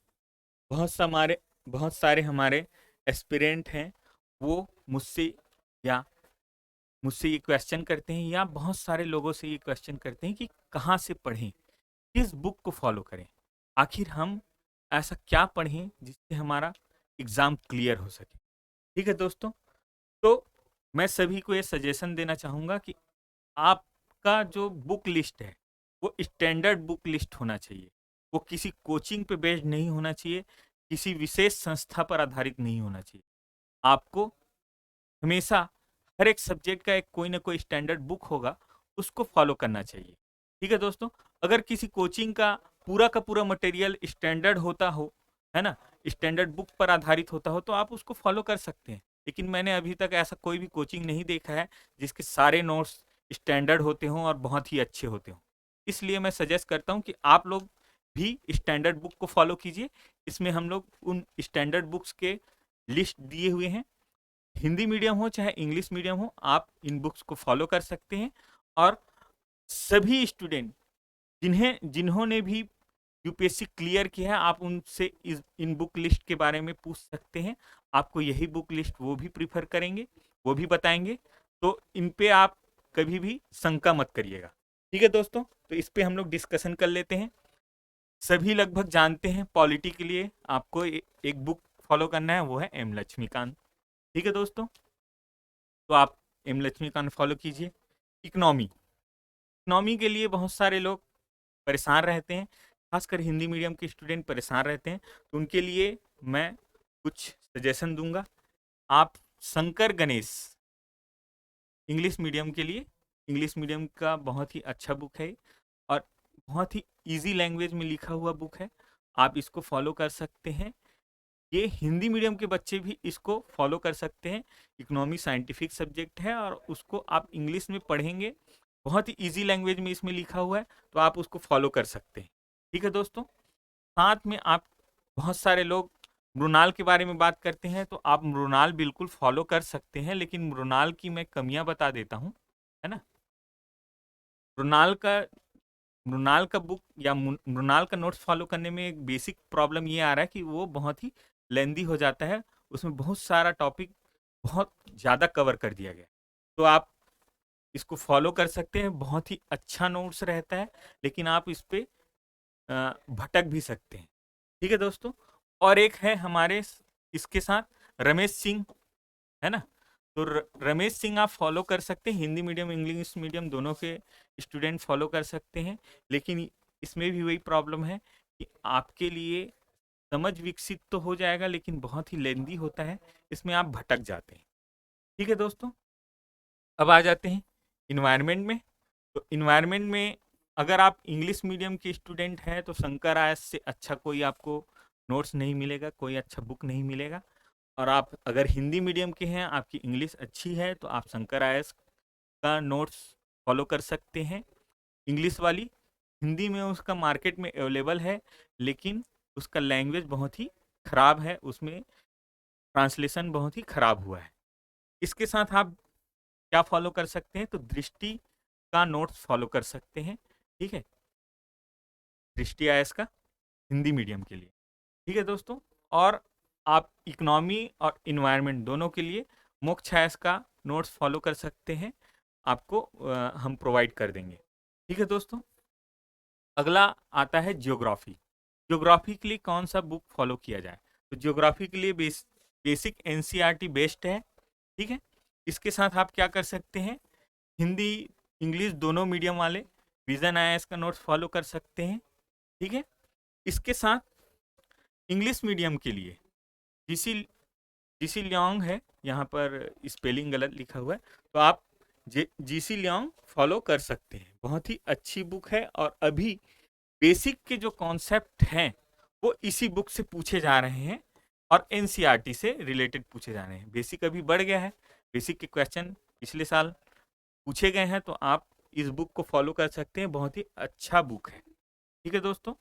बहुत सारे हमारे एस्पिरेंट हैं वो मुझसे ये क्वेश्चन करते हैं, या बहुत सारे लोगों से ये क्वेश्चन करते हैं कि कहाँ से पढ़ें, किस बुक को फॉलो करें, आखिर हम ऐसा क्या पढ़ें जिससे हमारा एग्ज़ाम क्लियर हो सके। ठीक है दोस्तों, तो मैं सभी को ये सजेशन देना चाहूँगा कि आपका जो बुक लिस्ट है वो स्टैंडर्ड बुक लिस्ट होना चाहिए। वो किसी कोचिंग पे बेस्ड नहीं होना चाहिए, किसी विशेष संस्था पर आधारित नहीं होना चाहिए। आपको हमेशा हर एक सब्जेक्ट का एक कोई ना कोई स्टैंडर्ड बुक होगा, उसको फॉलो करना चाहिए। ठीक है दोस्तों, अगर किसी कोचिंग का पूरा मटेरियल स्टैंडर्ड होता हो, है ना, स्टैंडर्ड बुक पर आधारित होता हो, तो आप उसको फॉलो कर सकते हैं। लेकिन मैंने अभी तक ऐसा कोई भी कोचिंग नहीं देखा है जिसके सारे नोट्स स्टैंडर्ड होते हों और बहुत ही अच्छे होते हों। इसलिए मैं सजेस्ट करता हूँ कि आप लोग भी स्टैंडर्ड बुक को फॉलो कीजिए। इसमें हम लोग उन स्टैंडर्ड बुक्स के लिस्ट दिए हुए हैं, हिंदी मीडियम हो चाहे इंग्लिश मीडियम हो, आप इन बुक्स को फॉलो कर सकते हैं। और सभी स्टूडेंट जिन्होंने भी यूपीएससी क्लियर किया है, आप उनसे इन बुक लिस्ट के बारे में पूछ सकते हैं। आपको यही बुक लिस्ट वो भी प्रीफर करेंगे, वो भी बताएंगे, तो इन पे आप कभी भी शंका मत करिएगा। ठीक है दोस्तों, तो इस पे हम लोग डिस्कशन कर लेते हैं। सभी लगभग जानते हैं पॉलिटी के लिए आपको एक बुक फॉलो करना है, वो है एम लक्ष्मीकांत। ठीक है दोस्तों, तो आप एम लक्ष्मीकांत फॉलो कीजिए। इकोनॉमी इकोनॉमी के लिए बहुत सारे लोग परेशान रहते हैं, खासकर हिंदी मीडियम के स्टूडेंट परेशान रहते हैं, तो उनके लिए मैं कुछ सजेशन दूंगा। आप शंकर गणेश इंग्लिश मीडियम के लिए, इंग्लिश मीडियम का बहुत ही अच्छा बुक है और बहुत ही इजी लैंग्वेज में लिखा हुआ बुक है, आप इसको फॉलो कर सकते हैं। ये हिंदी मीडियम के बच्चे भी इसको फॉलो कर सकते हैं। इकोनॉमी साइंटिफिक सब्जेक्ट है और उसको आप इंग्लिश में पढ़ेंगे, बहुत ही इजी लैंग्वेज में इसमें लिखा हुआ है, तो आप उसको फॉलो कर सकते हैं। ठीक है दोस्तों, साथ में आप बहुत सारे लोग मृणाल के बारे में बात करते हैं, तो आप मृणाल बिल्कुल फॉलो कर सकते हैं, लेकिन मृणाल की मैं कमियां बता देता हूँ, है ना। मृणाल का मृणाल का बुक या मृणाल का नोट्स फॉलो करने में एक बेसिक प्रॉब्लम ये आ रहा है कि वो बहुत ही लेंदी हो जाता है, उसमें बहुत सारा टॉपिक बहुत ज़्यादा कवर कर दिया गया। तो आप इसको फॉलो कर सकते हैं, बहुत ही अच्छा नोट्स रहता है, लेकिन आप इस पे भटक भी सकते हैं। ठीक है दोस्तों, और एक है हमारे इसके साथ रमेश सिंह, है ना। तो रमेश सिंह आप फॉलो कर सकते हैं, हिंदी मीडियम इंग्लिश मीडियम दोनों के स्टूडेंट फॉलो कर सकते हैं, लेकिन इसमें भी वही प्रॉब्लम है कि आपके लिए समझ विकसित तो हो जाएगा, लेकिन बहुत ही लेंदी होता है, इसमें आप भटक जाते हैं। ठीक है दोस्तों, अब आ जाते हैं इन्वायरमेंट में। तो इन्वायरमेंट में अगर आप इंग्लिश मीडियम के स्टूडेंट हैं, तो शंकर आयस से अच्छा कोई आपको नोट्स नहीं मिलेगा, कोई अच्छा बुक नहीं मिलेगा। और आप अगर हिंदी मीडियम के हैं, आपकी इंग्लिश अच्छी है, तो आप शंकर आयस का नोट्स फॉलो कर सकते हैं, इंग्लिश वाली। हिंदी में उसका मार्केट में अवेलेबल है, लेकिन उसका लैंग्वेज बहुत ही ख़राब है, उसमें ट्रांसलेशन बहुत ही ख़राब हुआ है। इसके साथ आप क्या फॉलो कर सकते हैं, तो दृष्टि का नोट्स फॉलो कर सकते हैं। ठीक है, दृष्टि आयस का हिंदी मीडियम के लिए। ठीक है दोस्तों, और आप इकोनॉमी और इन्वायरमेंट दोनों के लिए मोक्ष आयस का नोट्स फॉलो कर सकते हैं, आपको हम प्रोवाइड कर देंगे। ठीक है दोस्तों, अगला आता है ज्योग्राफी। ज्योग्राफी के लिए कौन सा बुक फॉलो किया जाए, तो ज्योग्राफी के लिए बेसिक एनसीईआरटी बेस्ट है। ठीक है, इसके साथ आप क्या कर सकते हैं, हिंदी इंग्लिश दोनों मीडियम वाले विजन आईएएस का नोट्स फॉलो कर सकते हैं। ठीक है, इसके साथ इंग्लिश मीडियम के लिए जीसी जीसी लियोंग है, यहाँ पर स्पेलिंग गलत लिखा हुआ है, तो आप जीसी लियोंग फॉलो कर सकते हैं, बहुत ही अच्छी बुक है। और अभी बेसिक के जो कॉन्सेप्ट हैं वो इसी बुक से पूछे जा रहे हैं और एनसीईआरटी से रिलेटेड पूछे जा रहे हैं। बेसिक अभी बढ़ गया है, बेसिक के क्वेश्चन पिछले साल पूछे गए हैं, तो आप इस बुक को फॉलो कर सकते हैं, बहुत ही अच्छा बुक है। ठीक है दोस्तों,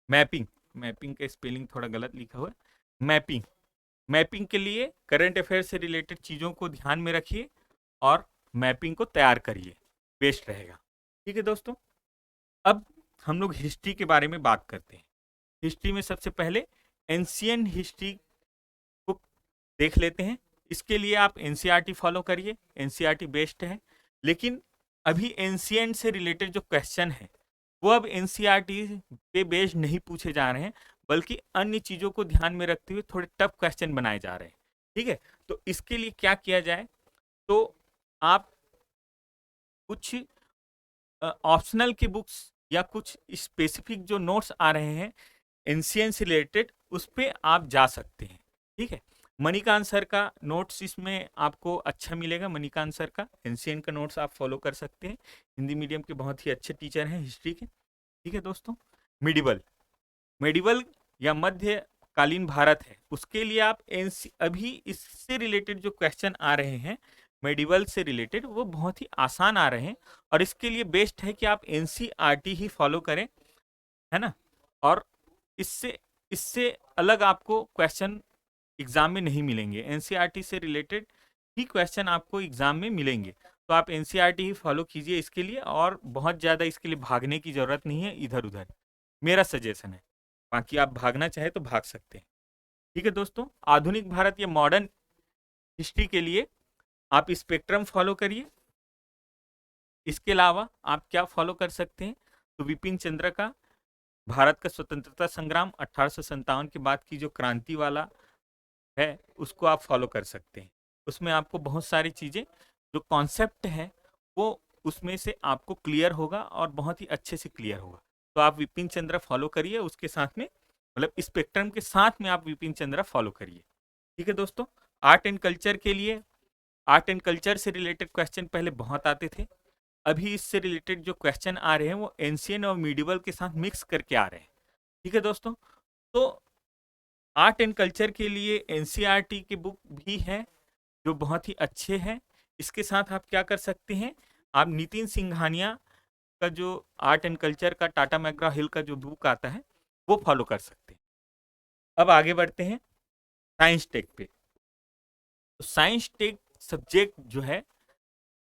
मैपिंग मैपिंग का स्पेलिंग थोड़ा गलत लिखा हुआ है, मैपिंग मैपिंग के लिए करंट अफेयर से रिलेटेड चीज़ों को ध्यान में रखिए और मैपिंग को तैयार करिए, बेस्ट रहेगा। ठीक है दोस्तों, अब हम लोग हिस्ट्री के बारे में बात करते हैं। हिस्ट्री में सबसे पहले एंशियन हिस्ट्री को देख लेते हैं। इसके लिए आप एनसीईआरटी फॉलो करिए, एनसीईआरटी बेस्ड है। लेकिन अभी एंशिएंट से रिलेटेड जो क्वेश्चन है वो अब एनसीईआरटी पे बेस्ड नहीं पूछे जा रहे हैं, बल्कि अन्य चीज़ों को ध्यान में रखते हुए थोड़े टफ क्वेश्चन बनाए जा रहे हैं। ठीक है, तो इसके लिए क्या किया जाए, तो आप कुछ ऑप्शनल की बुक्स या कुछ स्पेसिफिक जो नोट्स आ रहे हैं एंशिएंट से रिलेटेड, उस पे आप जा सकते हैं। ठीक है, मणिकांत सर का नोट्स इसमें आपको अच्छा मिलेगा। मणिकांत सर का एंशिएंट का नोट्स आप फॉलो कर सकते हैं। हिंदी मीडियम के बहुत ही अच्छे टीचर हैं हिस्ट्री के। ठीक है दोस्तों, मिडिवल मेडिवल या मध्यकालीन भारत है, उसके लिए आप अभी इससे रिलेटेड जो क्वेश्चन आ रहे हैं मेडिवल से रिलेटेड, वो बहुत ही आसान आ रहे हैं। और इसके लिए बेस्ट है कि आप एनसीईआरटी ही फॉलो करें, है ना। और इससे इससे अलग आपको क्वेश्चन एग्जाम में नहीं मिलेंगे, एनसीईआरटी से रिलेटेड ही क्वेश्चन आपको एग्जाम में मिलेंगे। तो आप एनसीईआरटी ही फॉलो कीजिए इसके लिए, और बहुत ज़्यादा इसके लिए भागने की ज़रूरत नहीं है इधर उधर, मेरा सजेशन है। बाकी आप भागना चाहे तो भाग सकते हैं। ठीक है दोस्तों, आधुनिक भारत या मॉडर्न हिस्ट्री के लिए आप स्पेक्ट्रम फॉलो करिए। इसके अलावा आप क्या फॉलो कर सकते हैं, तो विपिन चंद्र का भारत का स्वतंत्रता संग्राम 1857 के बाद की जो क्रांति वाला है उसको आप फॉलो कर सकते हैं। उसमें आपको बहुत सारी चीज़ें जो कॉन्सेप्ट है वो उसमें से आपको क्लियर होगा और बहुत ही अच्छे से क्लियर होगा। तो आप विपिन चंद्र फॉलो करिए, उसके साथ में मतलब स्पेक्ट्रम के साथ में आप विपिन चंद्र फॉलो करिए। ठीक है दोस्तों, आर्ट एंड कल्चर के लिए आर्ट एंड कल्चर से रिलेटेड क्वेश्चन पहले बहुत आते थे। अभी इससे रिलेटेड जो क्वेश्चन आ रहे हैं वो एंशिएंट और मिडिवल के साथ मिक्स करके आ रहे हैं। ठीक है दोस्तों, तो आर्ट एंड कल्चर के लिए एनसीईआरटी की बुक भी है जो बहुत ही अच्छे हैं। इसके साथ आप क्या कर सकते हैं, आप नितिन सिंघानिया का जो आर्ट एंड कल्चर का टाटा मैकग्रा हिल का जो बुक आता है वो फॉलो कर सकते हैं। अब आगे बढ़ते हैं साइंस टेक पे। तो साइंस टेक सब्जेक्ट जो है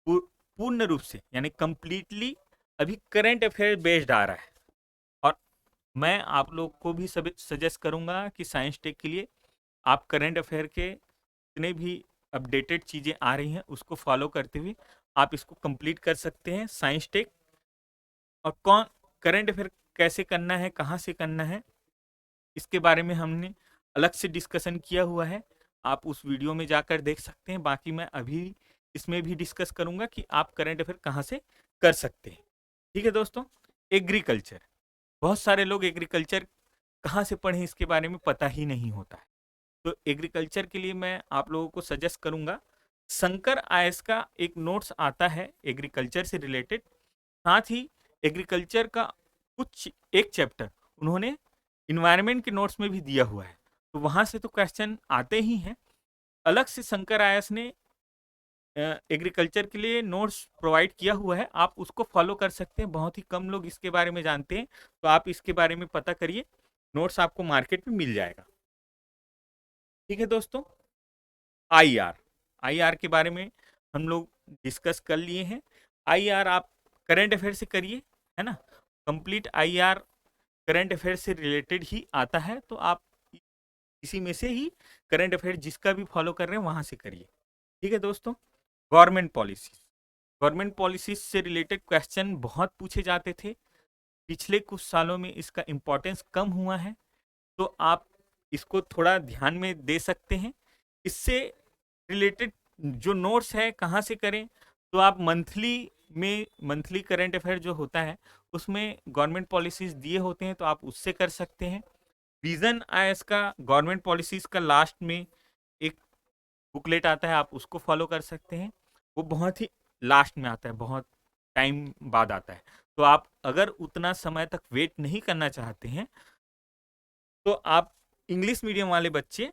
पूर्ण रूप से यानी कंप्लीटली अभी करंट अफेयर बेस्ड आ रहा है। और मैं आप लोग को भी सजेस्ट करूंगा कि साइंस टेक के लिए आप करंट अफेयर के जितने भी अपडेटेड चीज़ें आ रही हैं उसको फॉलो करते हुए आप इसको कंप्लीट कर सकते हैं साइंस टेक। और कौन करंट अफेयर कैसे करना है, कहाँ से करना है, इसके बारे में हमने अलग से डिस्कशन किया हुआ है, आप उस वीडियो में जाकर देख सकते हैं। बाकी मैं अभी इसमें भी डिस्कस करूंगा कि आप करंट अफेयर कहाँ से कर सकते हैं। ठीक है दोस्तों, एग्रीकल्चर, बहुत सारे लोग एग्रीकल्चर कहाँ से पढ़ें इसके बारे में पता ही नहीं होता है। तो एग्रीकल्चर के लिए मैं आप लोगों को सजेस्ट करूंगा, शंकर आईएएस का एक नोट्स आता है एग्रीकल्चर से रिलेटेड। साथ ही एग्रीकल्चर का कुछ एक चैप्टर उन्होंने इन्वायरमेंट के नोट्स में भी दिया हुआ है, तो वहाँ से तो क्वेश्चन आते ही हैं। अलग से शंकर आईएएस ने एग्रीकल्चर के लिए नोट्स प्रोवाइड किया हुआ है, आप उसको फॉलो कर सकते हैं। बहुत ही कम लोग इसके बारे में जानते हैं, तो आप इसके बारे में पता करिए, नोट्स आपको मार्केट में मिल जाएगा। ठीक है दोस्तों, आईआर, आईआर के बारे में हम लोग डिस्कस कर लिए हैं। आईआर आप करंट अफेयर से करिए, है ना, कंप्लीट आईआर करंट अफेयर से रिलेटेड ही आता है, तो आप इसी में से ही करंट अफेयर जिसका भी फॉलो कर रहे हैं वहां से करिए। ठीक है दोस्तों, गवर्नमेंट पॉलिसी, गवर्नमेंट पॉलिसीज से रिलेटेड क्वेश्चन बहुत पूछे जाते थे, पिछले कुछ सालों में इसका इम्पोर्टेंस कम हुआ है, तो आप इसको थोड़ा ध्यान में दे सकते हैं। इससे रिलेटेड जो नोट्स है कहाँ से करें, तो आप मंथली करंट अफेयर जो होता है उसमें गवर्नमेंट पॉलिसीज दिए होते हैं, तो आप उससे कर सकते हैं। विजन आईएएस का गवर्नमेंट पॉलिसीज का लास्ट में एक बुकलेट आता है, आप उसको फॉलो कर सकते हैं। वो बहुत ही लास्ट में आता है, बहुत टाइम बाद आता है, तो आप अगर उतना समय तक वेट नहीं करना चाहते हैं तो आप इंग्लिश मीडियम वाले बच्चे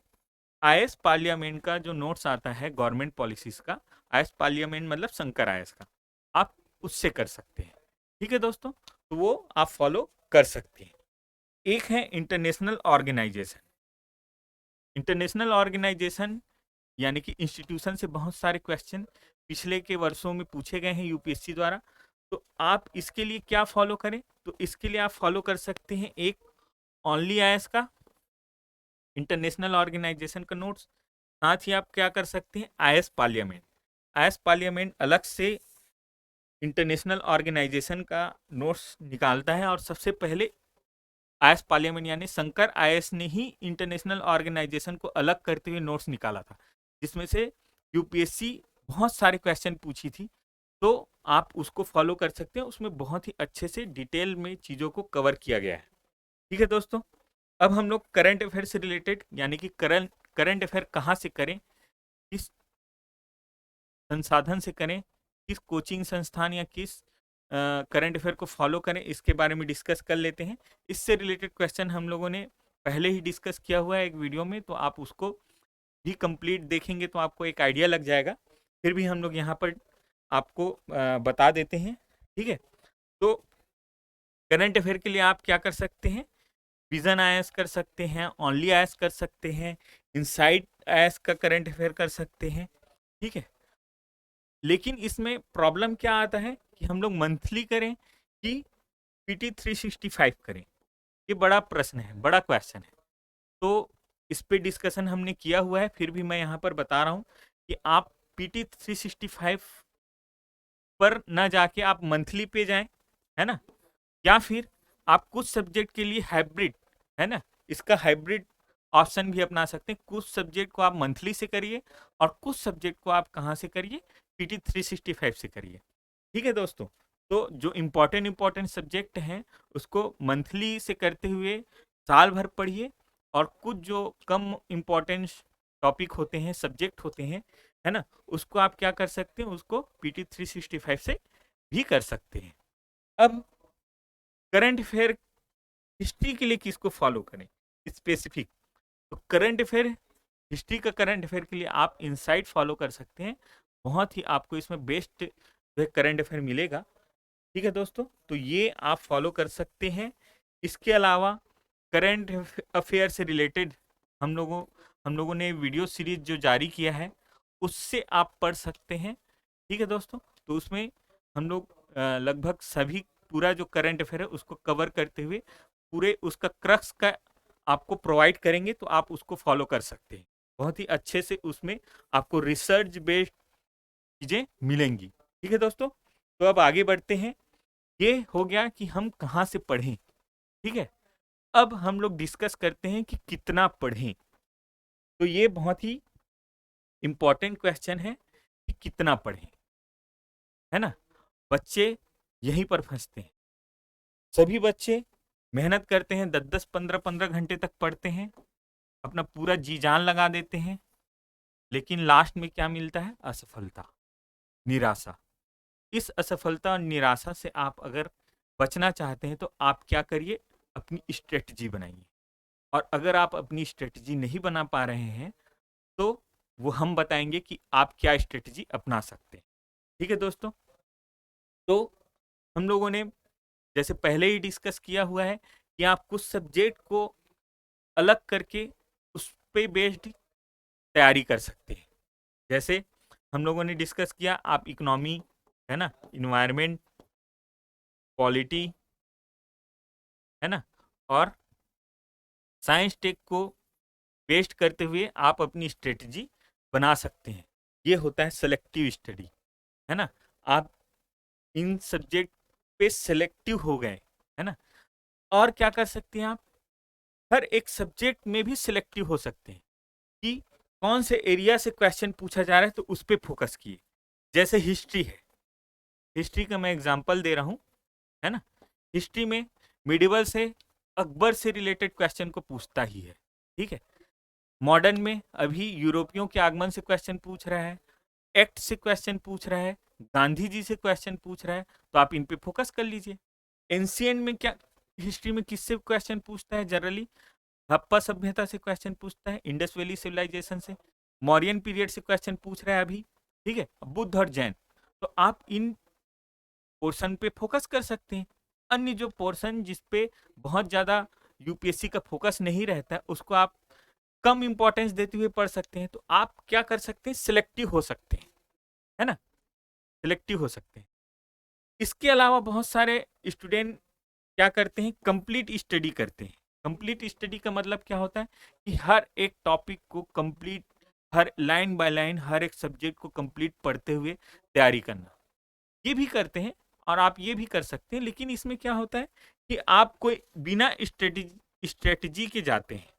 आईएएस पार्लियामेंट का जो नोट्स आता है गवर्नमेंट पॉलिसीज का, आईएएस पार्लियामेंट मतलब शंकर आईएएस का, आप उससे कर सकते हैं। ठीक है दोस्तों, तो वो आप फॉलो कर सकते हैं। एक है इंटरनेशनल ऑर्गेनाइजेशन। इंटरनेशनल ऑर्गेनाइजेशन यानी कि इंस्टीट्यूशन से बहुत सारे क्वेश्चन पिछले के वर्षों में पूछे गए हैं यूपीएससी द्वारा, तो आप इसके लिए क्या फॉलो करें, तो इसके लिए आप फॉलो कर सकते हैं एक ओनली आईएएस का इंटरनेशनल ऑर्गेनाइजेशन का नोट्स, साथ ही आप क्या कर सकते हैं, आईएस पार्लियामेंट। आईएस पार्लियामेंट अलग से इंटरनेशनल ऑर्गेनाइजेशन का नोट्स निकालता है, और सबसे पहले आईएस पार्लियामेंट यानी शंकर आईएएस ने ही इंटरनेशनल ऑर्गेनाइजेशन को अलग करते हुए नोट्स निकाला था, जिसमें से यूपीएससी बहुत सारे क्वेश्चन पूछी थी। तो आप उसको फॉलो कर सकते हैं, उसमें बहुत ही अच्छे से डिटेल में चीज़ों को कवर किया गया है। ठीक है दोस्तों, अब हम लोग करंट अफेयर से रिलेटेड, यानी कि करंट अफेयर कहाँ से करें, किस संसाधन से करें, किस कोचिंग संस्थान या किस करंट अफेयर को फॉलो करें, इसके बारे में डिस्कस कर लेते हैं। इससे रिलेटेड क्वेश्चन हम लोगों ने पहले ही डिस्कस किया हुआ है एक वीडियो में, तो आप उसको भी कंप्लीट देखेंगे तो आपको एक आइडिया लग जाएगा। फिर भी हम लोग यहाँ पर आपको बता देते हैं। ठीक है, तो करंट अफेयर के लिए आप क्या कर सकते हैं, विजन आईएएस कर सकते हैं, ओनली आईएएस कर सकते हैं, इनसाइट आईएएस का करंट अफेयर कर सकते हैं। ठीक है, लेकिन इसमें प्रॉब्लम क्या आता है कि हम लोग मंथली करें कि पीटी 365 करें, ये बड़ा प्रश्न है, बड़ा क्वेश्चन है। तो इस पे डिस्कशन हमने किया हुआ है, फिर भी मैं यहाँ पर बता रहा हूँ कि आप पीटी 365 पर ना जाके आप मंथली पे जाएं, है ना, या फिर आप कुछ सब्जेक्ट के लिए हाइब्रिड, है ना, इसका हाइब्रिड ऑप्शन भी अपना सकते हैं। कुछ सब्जेक्ट को आप मंथली से करिए और कुछ सब्जेक्ट को आप कहाँ से करिए, पीटी 365 से करिए। ठीक है दोस्तों, तो जो इम्पोर्टेंट सब्जेक्ट हैं उसको मंथली से करते हुए साल भर पढ़िए, और कुछ जो कम इम्पोर्टेंट टॉपिक होते हैं, सब्जेक्ट होते हैं, है ना, उसको आप क्या कर सकते हैं, उसको पीटी 365 से भी कर सकते हैं। अब करंट अफेयर हिस्ट्री के लिए किसको फॉलो करें स्पेसिफिक, तो करंट अफेयर हिस्ट्री का करंट अफेयर के लिए आप इनसाइट फॉलो कर सकते हैं। बहुत ही आपको इसमें बेस्ट जो है करंट अफेयर मिलेगा। ठीक है दोस्तों, तो ये आप फॉलो कर सकते हैं। इसके अलावा करंट अफेयर से रिलेटेड हम लोगों ने वीडियो सीरीज जो जारी किया है उससे आप पढ़ सकते हैं। ठीक है दोस्तों, तो उसमें हम लोग लगभग सभी पूरा जो करंट अफेयर है उसको कवर करते हुए पूरे उसका क्रक्स का आपको प्रोवाइड करेंगे, तो आप उसको फॉलो कर सकते हैं। बहुत ही अच्छे से उसमें आपको रिसर्च बेस्ड चीज़ें मिलेंगी। ठीक है दोस्तों, तो अब आगे बढ़ते हैं। ये हो गया कि हम कहाँ से पढ़ें। ठीक है, अब हम लोग डिस्कस करते हैं कि कितना पढ़ें। तो ये बहुत ही इंपॉर्टेंट क्वेश्चन है कि कितना पढ़ें, है ना। बच्चे यहीं पर फंसते हैं। सभी बच्चे मेहनत करते हैं, 10-10, 15-15 घंटे तक पढ़ते हैं, अपना पूरा जी जान लगा देते हैं, लेकिन लास्ट में क्या मिलता है, असफलता, निराशा। इस असफलता और निराशा से आप अगर बचना चाहते हैं तो आप क्या करिए, अपनी स्ट्रेटजी बनाइए। और अगर आप अपनी स्ट्रेटजी नहीं बना पा रहे हैं तो वो हम बताएंगे कि आप क्या स्ट्रेटजी अपना सकते हैं। ठीक है दोस्तों, तो हम लोगों ने जैसे पहले ही डिस्कस किया हुआ है कि आप कुछ सब्जेक्ट को अलग करके उस पे बेस्ड तैयारी कर सकते हैं। जैसे हम लोगों ने डिस्कस किया, आप इकोनॉमी, है ना, इन्वायरमेंट, पॉलिटी, है ना, और साइंस टेक को बेस्ड करते हुए आप अपनी स्ट्रेटजी बना सकते हैं। ये होता है सेलेक्टिव स्टडी, है ना। आप इन सब्जेक्ट पे सेलेक्टिव हो गए, है ना। और क्या कर सकते हैं, आप हर एक सब्जेक्ट में भी सिलेक्टिव हो सकते हैं कि कौन से एरिया से क्वेश्चन पूछा जा रहा है तो उस पर फोकस किए। जैसे हिस्ट्री है, हिस्ट्री का मैं एग्जांपल दे रहा हूँ, है ना। हिस्ट्री में मिडिवल से अकबर से रिलेटेड क्वेश्चन को पूछता ही है। ठीक है, मॉडर्न में अभी यूरोपियों के आगमन से क्वेश्चन पूछ रहा है, एक्ट से क्वेश्चन पूछ रहा है, गांधी जी से क्वेश्चन पूछ रहा है, तो आप इन पे फोकस कर लीजिए। एंशियंट में क्या, हिस्ट्री में किससे क्वेश्चन पूछता है जनरली, हड़प्पा सभ्यता से क्वेश्चन पूछता है, इंडस वैली सिविलाइजेशन से, मौर्यन पीरियड से क्वेश्चन पूछ रहा है अभी। ठीक है, बुद्ध और जैन, तो आप इन पोर्शन पे फोकस कर सकते हैं। अन्य जो पोर्शन जिसपे बहुत ज्यादा यूपीएससी का फोकस नहीं रहता है उसको आप कम इंपॉर्टेंस देते हुए पढ़ सकते हैं। तो आप क्या कर सकते हैं, सिलेक्टिव हो सकते हैं, है ना, सिलेक्टिव हो सकते हैं। इसके अलावा बहुत सारे स्टूडेंट क्या करते हैं, कंप्लीट स्टडी करते हैं। कंप्लीट स्टडी का मतलब क्या होता है कि हर एक टॉपिक को कंप्लीट, हर लाइन बाय लाइन हर एक सब्जेक्ट को कंप्लीट पढ़ते हुए तैयारी करना, ये भी करते हैं और आप ये भी कर सकते हैं। लेकिन इसमें क्या होता है कि आप कोई बिना स्ट्रेटजी के जाते हैं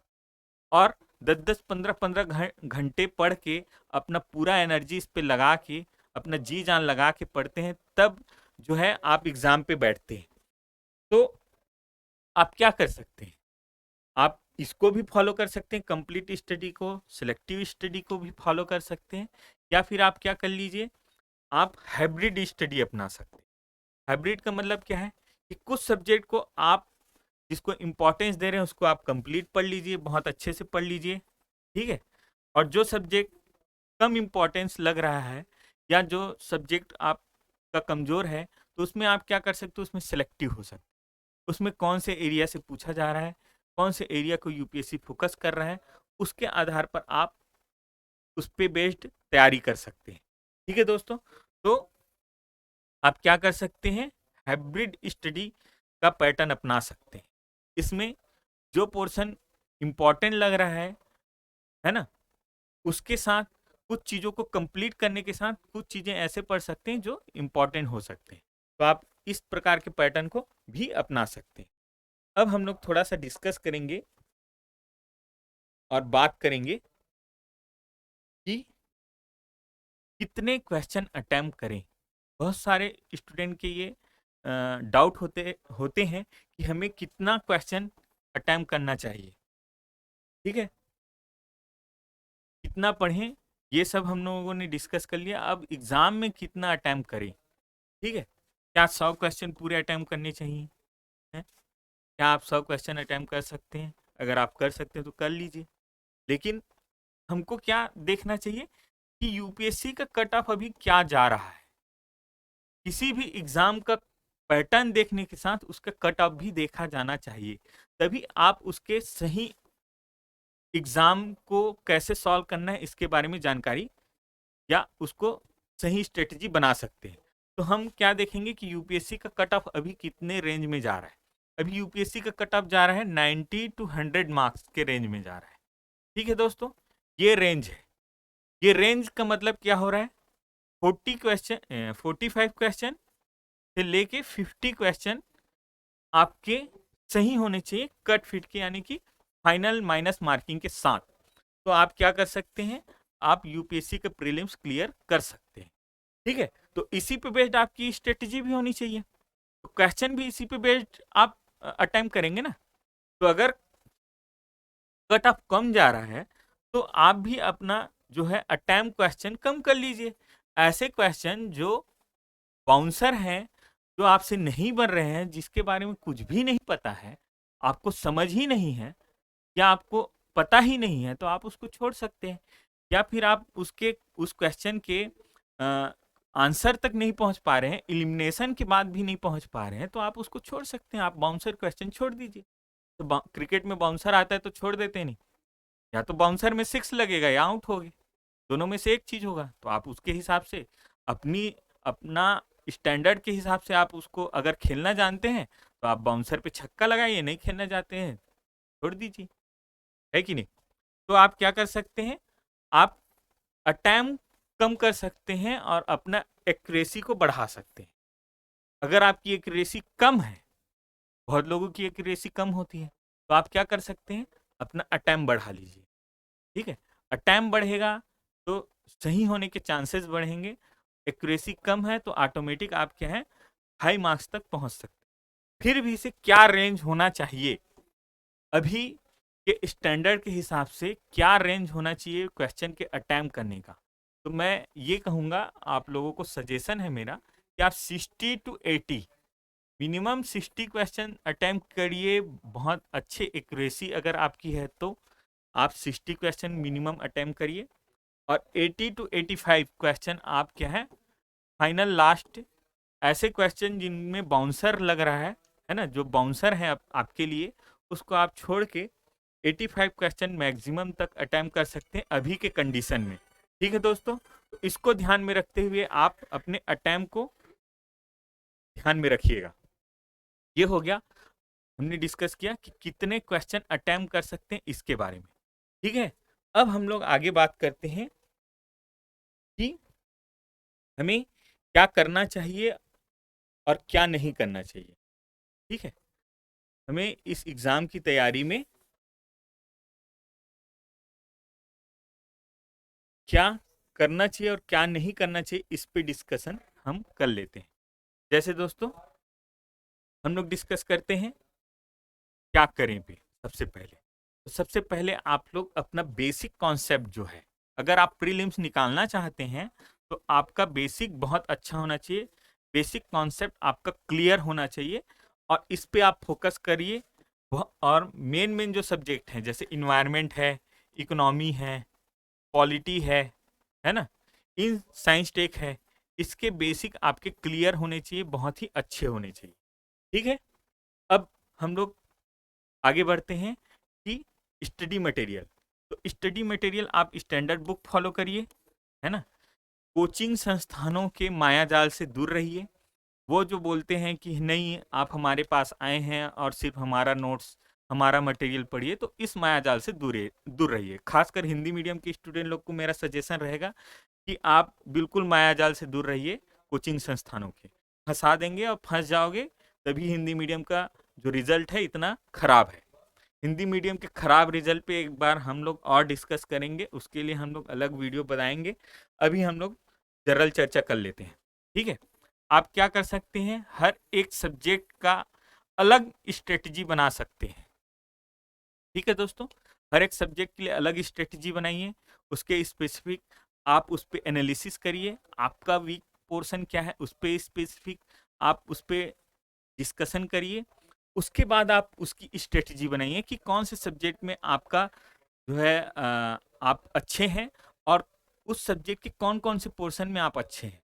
और 10-10, 15-15 घंटे पढ़ के अपना पूरा एनर्जी इस पे लगा के, अपना जी जान लगा के पढ़ते हैं, तब जो है आप एग्जाम पे बैठते हैं। तो आप क्या कर सकते हैं, आप इसको भी फॉलो कर सकते हैं, कंप्लीट स्टडी को, सिलेक्टिव स्टडी को भी फॉलो कर सकते हैं, या फिर आप क्या कर लीजिए, आप हाइब्रिड स्टडी अपना सकते हैं। हाइब्रिड का मतलब क्या है कि कुछ सब्जेक्ट को आप जिसको इंपॉर्टेंस दे रहे हैं उसको आप कंप्लीट पढ़ लीजिए, बहुत अच्छे से पढ़ लीजिए, ठीक है। और जो सब्जेक्ट कम इंपॉर्टेंस लग रहा है या जो सब्जेक्ट आपका कमजोर है, तो उसमें आप क्या कर सकते हो, उसमें सेलेक्टिव हो सकते, उसमें कौन से एरिया से पूछा जा रहा है, कौन से एरिया को यूपीएससी फोकस कर रहा है, उसके आधार पर आप उस पे बेस्ड तैयारी कर सकते हैं, ठीक है दोस्तों। तो आप क्या कर सकते हैं, हाइब्रिड स्टडी का पैटर्न अपना सकते हैं। इसमें जो पोर्शन इंपॉर्टेंट लग रहा है ना, उसके साथ कुछ चीज़ों को कंप्लीट करने के साथ कुछ चीज़ें ऐसे पढ़ सकते हैं जो इंपॉर्टेंट हो सकते हैं। तो आप इस प्रकार के पैटर्न को भी अपना सकते हैं। अब हम लोग थोड़ा सा डिस्कस करेंगे और बात करेंगे कि कितने क्वेश्चन अटेम्प्ट करें। बहुत सारे स्टूडेंट के ये डाउट होते होते हैं कि हमें कितना क्वेश्चन अटेम्प्ट करना चाहिए, ठीक है, कितना पढ़ें, ये सब हम लोगों ने डिस्कस कर लिया। अब एग्जाम में कितना अटेम्प्ट करें, ठीक है, क्या 100 क्वेश्चन पूरे अटेम्प्ट करने चाहिए, हैं? क्या आप 100 क्वेश्चन अटेम्प्ट कर सकते हैं? अगर आप कर सकते हैं तो कर लीजिए। लेकिन हमको क्या देखना चाहिए कि यूपीएससी का कट ऑफ अभी क्या जा रहा है। किसी भी एग्जाम का पैटर्न देखने के साथ उसका कट ऑफ भी देखा जाना चाहिए, तभी आप उसके सही एग्जाम को कैसे सॉल्व करना है इसके बारे में जानकारी या उसको सही स्ट्रेटजी बना सकते हैं। तो हम क्या देखेंगे कि यूपीएससी का कट ऑफ अभी कितने रेंज में जा रहा है। अभी यूपीएससी का कट ऑफ जा रहा है 90 to 100 मार्क्स के रेंज में जा रहा है, ठीक है दोस्तों, ये रेंज है। ये रेंज का मतलब क्या हो रहा है, 45 क्वेश्चन से लेके 50 क्वेश्चन आपके सही होने चाहिए कट फिट के, यानी कि फाइनल माइनस मार्किंग के साथ। तो आप क्या कर सकते हैं, आप यूपीएससी के प्रीलिम्स क्लियर कर सकते हैं, ठीक है। तो इसी पे बेस्ड आपकी स्ट्रेटजी भी होनी चाहिए, तो क्वेश्चन भी इसी पे बेस्ड आप अटेम्प्ट करेंगे ना। तो अगर कट ऑफ कम जा रहा है तो आप भी अपना जो है अटेम्प्ट क्वेश्चन कम कर लीजिए। ऐसे क्वेश्चन जो बाउंसर हैं, जो आपसे नहीं बन रहे हैं, जिसके बारे में कुछ भी नहीं पता है, आपको समझ ही नहीं है या आपको पता ही नहीं है, तो आप उसको छोड़ सकते हैं। या फिर आप उसके उस क्वेश्चन के आंसर तक नहीं पहुंच पा रहे हैं, इलिमिनेशन के बाद भी नहीं पहुंच पा रहे हैं, तो आप उसको छोड़ सकते हैं, आप बाउंसर क्वेश्चन छोड़ दीजिए। तो क्रिकेट में बाउंसर आता है तो छोड़ देते नहीं, या तो बाउंसर में 6 लगेगा या आउट होगे, दोनों में से एक चीज होगा। तो आप उसके हिसाब से अपनी अपना स्टैंडर्ड के हिसाब से आप उसको, अगर खेलना जानते हैं तो आप बाउंसर पे छक्का लगाइए, नहीं खेलना चाहते हैं छोड़ दीजिए, है कि नहीं। तो आप क्या कर सकते हैं, आप अटेम्प्ट कम कर सकते हैं और अपना एक्यूरेसी को बढ़ा सकते हैं। अगर आपकी एक्यूरेसी कम है, बहुत लोगों की एक्यूरेसी कम होती है, तो आप क्या कर सकते हैं, अपना अटेम्प्ट बढ़ा लीजिए, ठीक है। अटेम्प्ट बढ़ेगा तो सही होने के चांसेस बढ़ेंगे। एक्यूरेसी कम है तो ऑटोमेटिक आप क्या है, हाई मार्क्स तक पहुंच सकते हैं। फिर भी इसे क्या रेंज होना चाहिए, अभी के स्टैंडर्ड के हिसाब से क्या रेंज होना चाहिए क्वेश्चन के अटेम्प्ट करने का। तो मैं ये कहूँगा, आप लोगों को सजेशन है मेरा कि आप 60 to 80 मिनिमम 60 क्वेश्चन अटेम्प्ट करिए। बहुत अच्छे एक्यूरेसी अगर आपकी है तो आप 60 क्वेश्चन मिनिमम अटेम्प्ट करिए, और 80 to 85 क्वेश्चन आप क्या है, फाइनल लास्ट ऐसे क्वेश्चन जिनमें बाउंसर लग रहा है ना, जो बाउंसर है आपके लिए, उसको आप छोड़ के 85 क्वेश्चन मैक्सिमम तक अटेम्प्ट कर सकते हैं अभी के कंडीशन में, ठीक है दोस्तों। तो इसको ध्यान में रखते हुए आप अपने अटेम्प्ट को ध्यान में रखिएगा। ये हो गया, हमने डिस्कस किया कि कितने क्वेश्चन अटेम्प्ट कर सकते हैं इसके बारे में, ठीक है। अब हम लोग आगे बात करते हैं कि हमें क्या करना चाहिए और क्या नहीं करना चाहिए। ठीक है, हमें इस एग्जाम की तैयारी में क्या करना चाहिए और क्या नहीं करना चाहिए, इस पे डिस्कशन हम कर लेते हैं। जैसे दोस्तों हम लोग डिस्कस करते हैं क्या करें पे। सबसे पहले आप लोग अपना बेसिक कॉन्सेप्ट जो है, अगर आप प्रीलिम्स निकालना चाहते हैं तो आपका बेसिक बहुत अच्छा होना चाहिए। बेसिक कॉन्सेप्ट आपका क्लियर होना चाहिए और इस पे आप फोकस करिए। और मेन मेन जो सब्जेक्ट हैं जैसे इन्वायरमेंट है, इकोनॉमी है, पॉलिटी है ना, इन साइंस टेक है, इसके बेसिक आपके क्लियर होने चाहिए, बहुत ही अच्छे होने चाहिए। ठीक है, अब हम लोग आगे बढ़ते हैं कि स्टडी मटेरियल। तो स्टडी मटेरियल आप स्टैंडर्ड बुक फॉलो करिए, है ना। कोचिंग संस्थानों के मायाजाल से दूर रहिए। वो जो बोलते हैं कि नहीं आप हमारे पास आए हैं और सिर्फ हमारा नोट्स, हमारा मटेरियल पढ़िए, तो इस मायाजाल से दूर रहिए। खासकर हिंदी मीडियम के स्टूडेंट लोग को मेरा सजेशन रहेगा कि आप बिल्कुल मायाजाल से दूर रहिए। कोचिंग संस्थानों के फंसा देंगे और फंस जाओगे, तभी हिंदी मीडियम का जो रिजल्ट है इतना खराब है। हिंदी मीडियम के खराब रिजल्ट पे एक बार हम लोग और डिस्कस करेंगे, उसके लिए हम लोग अलग वीडियो बनाएंगे। अभी हम लोग जनरल चर्चा कर लेते हैं। ठीक है, आप क्या कर सकते हैं, हर एक सब्जेक्ट का अलग स्ट्रेटजी बना सकते हैं। ठीक है दोस्तों, हर एक सब्जेक्ट के लिए अलग स्ट्रेटजी बनाइए, उसके स्पेसिफिक आप उस पर एनालिसिस करिए। आपका वीक पोर्शन क्या है उस पर स्पेसिफिक आप उस पर डिस्कशन करिए। उसके बाद आप उसकी स्ट्रेटजी बनाइए कि कौन से सब्जेक्ट में आपका जो है आप अच्छे हैं और उस सब्जेक्ट के कौन कौन से पोर्शन में आप अच्छे हैं।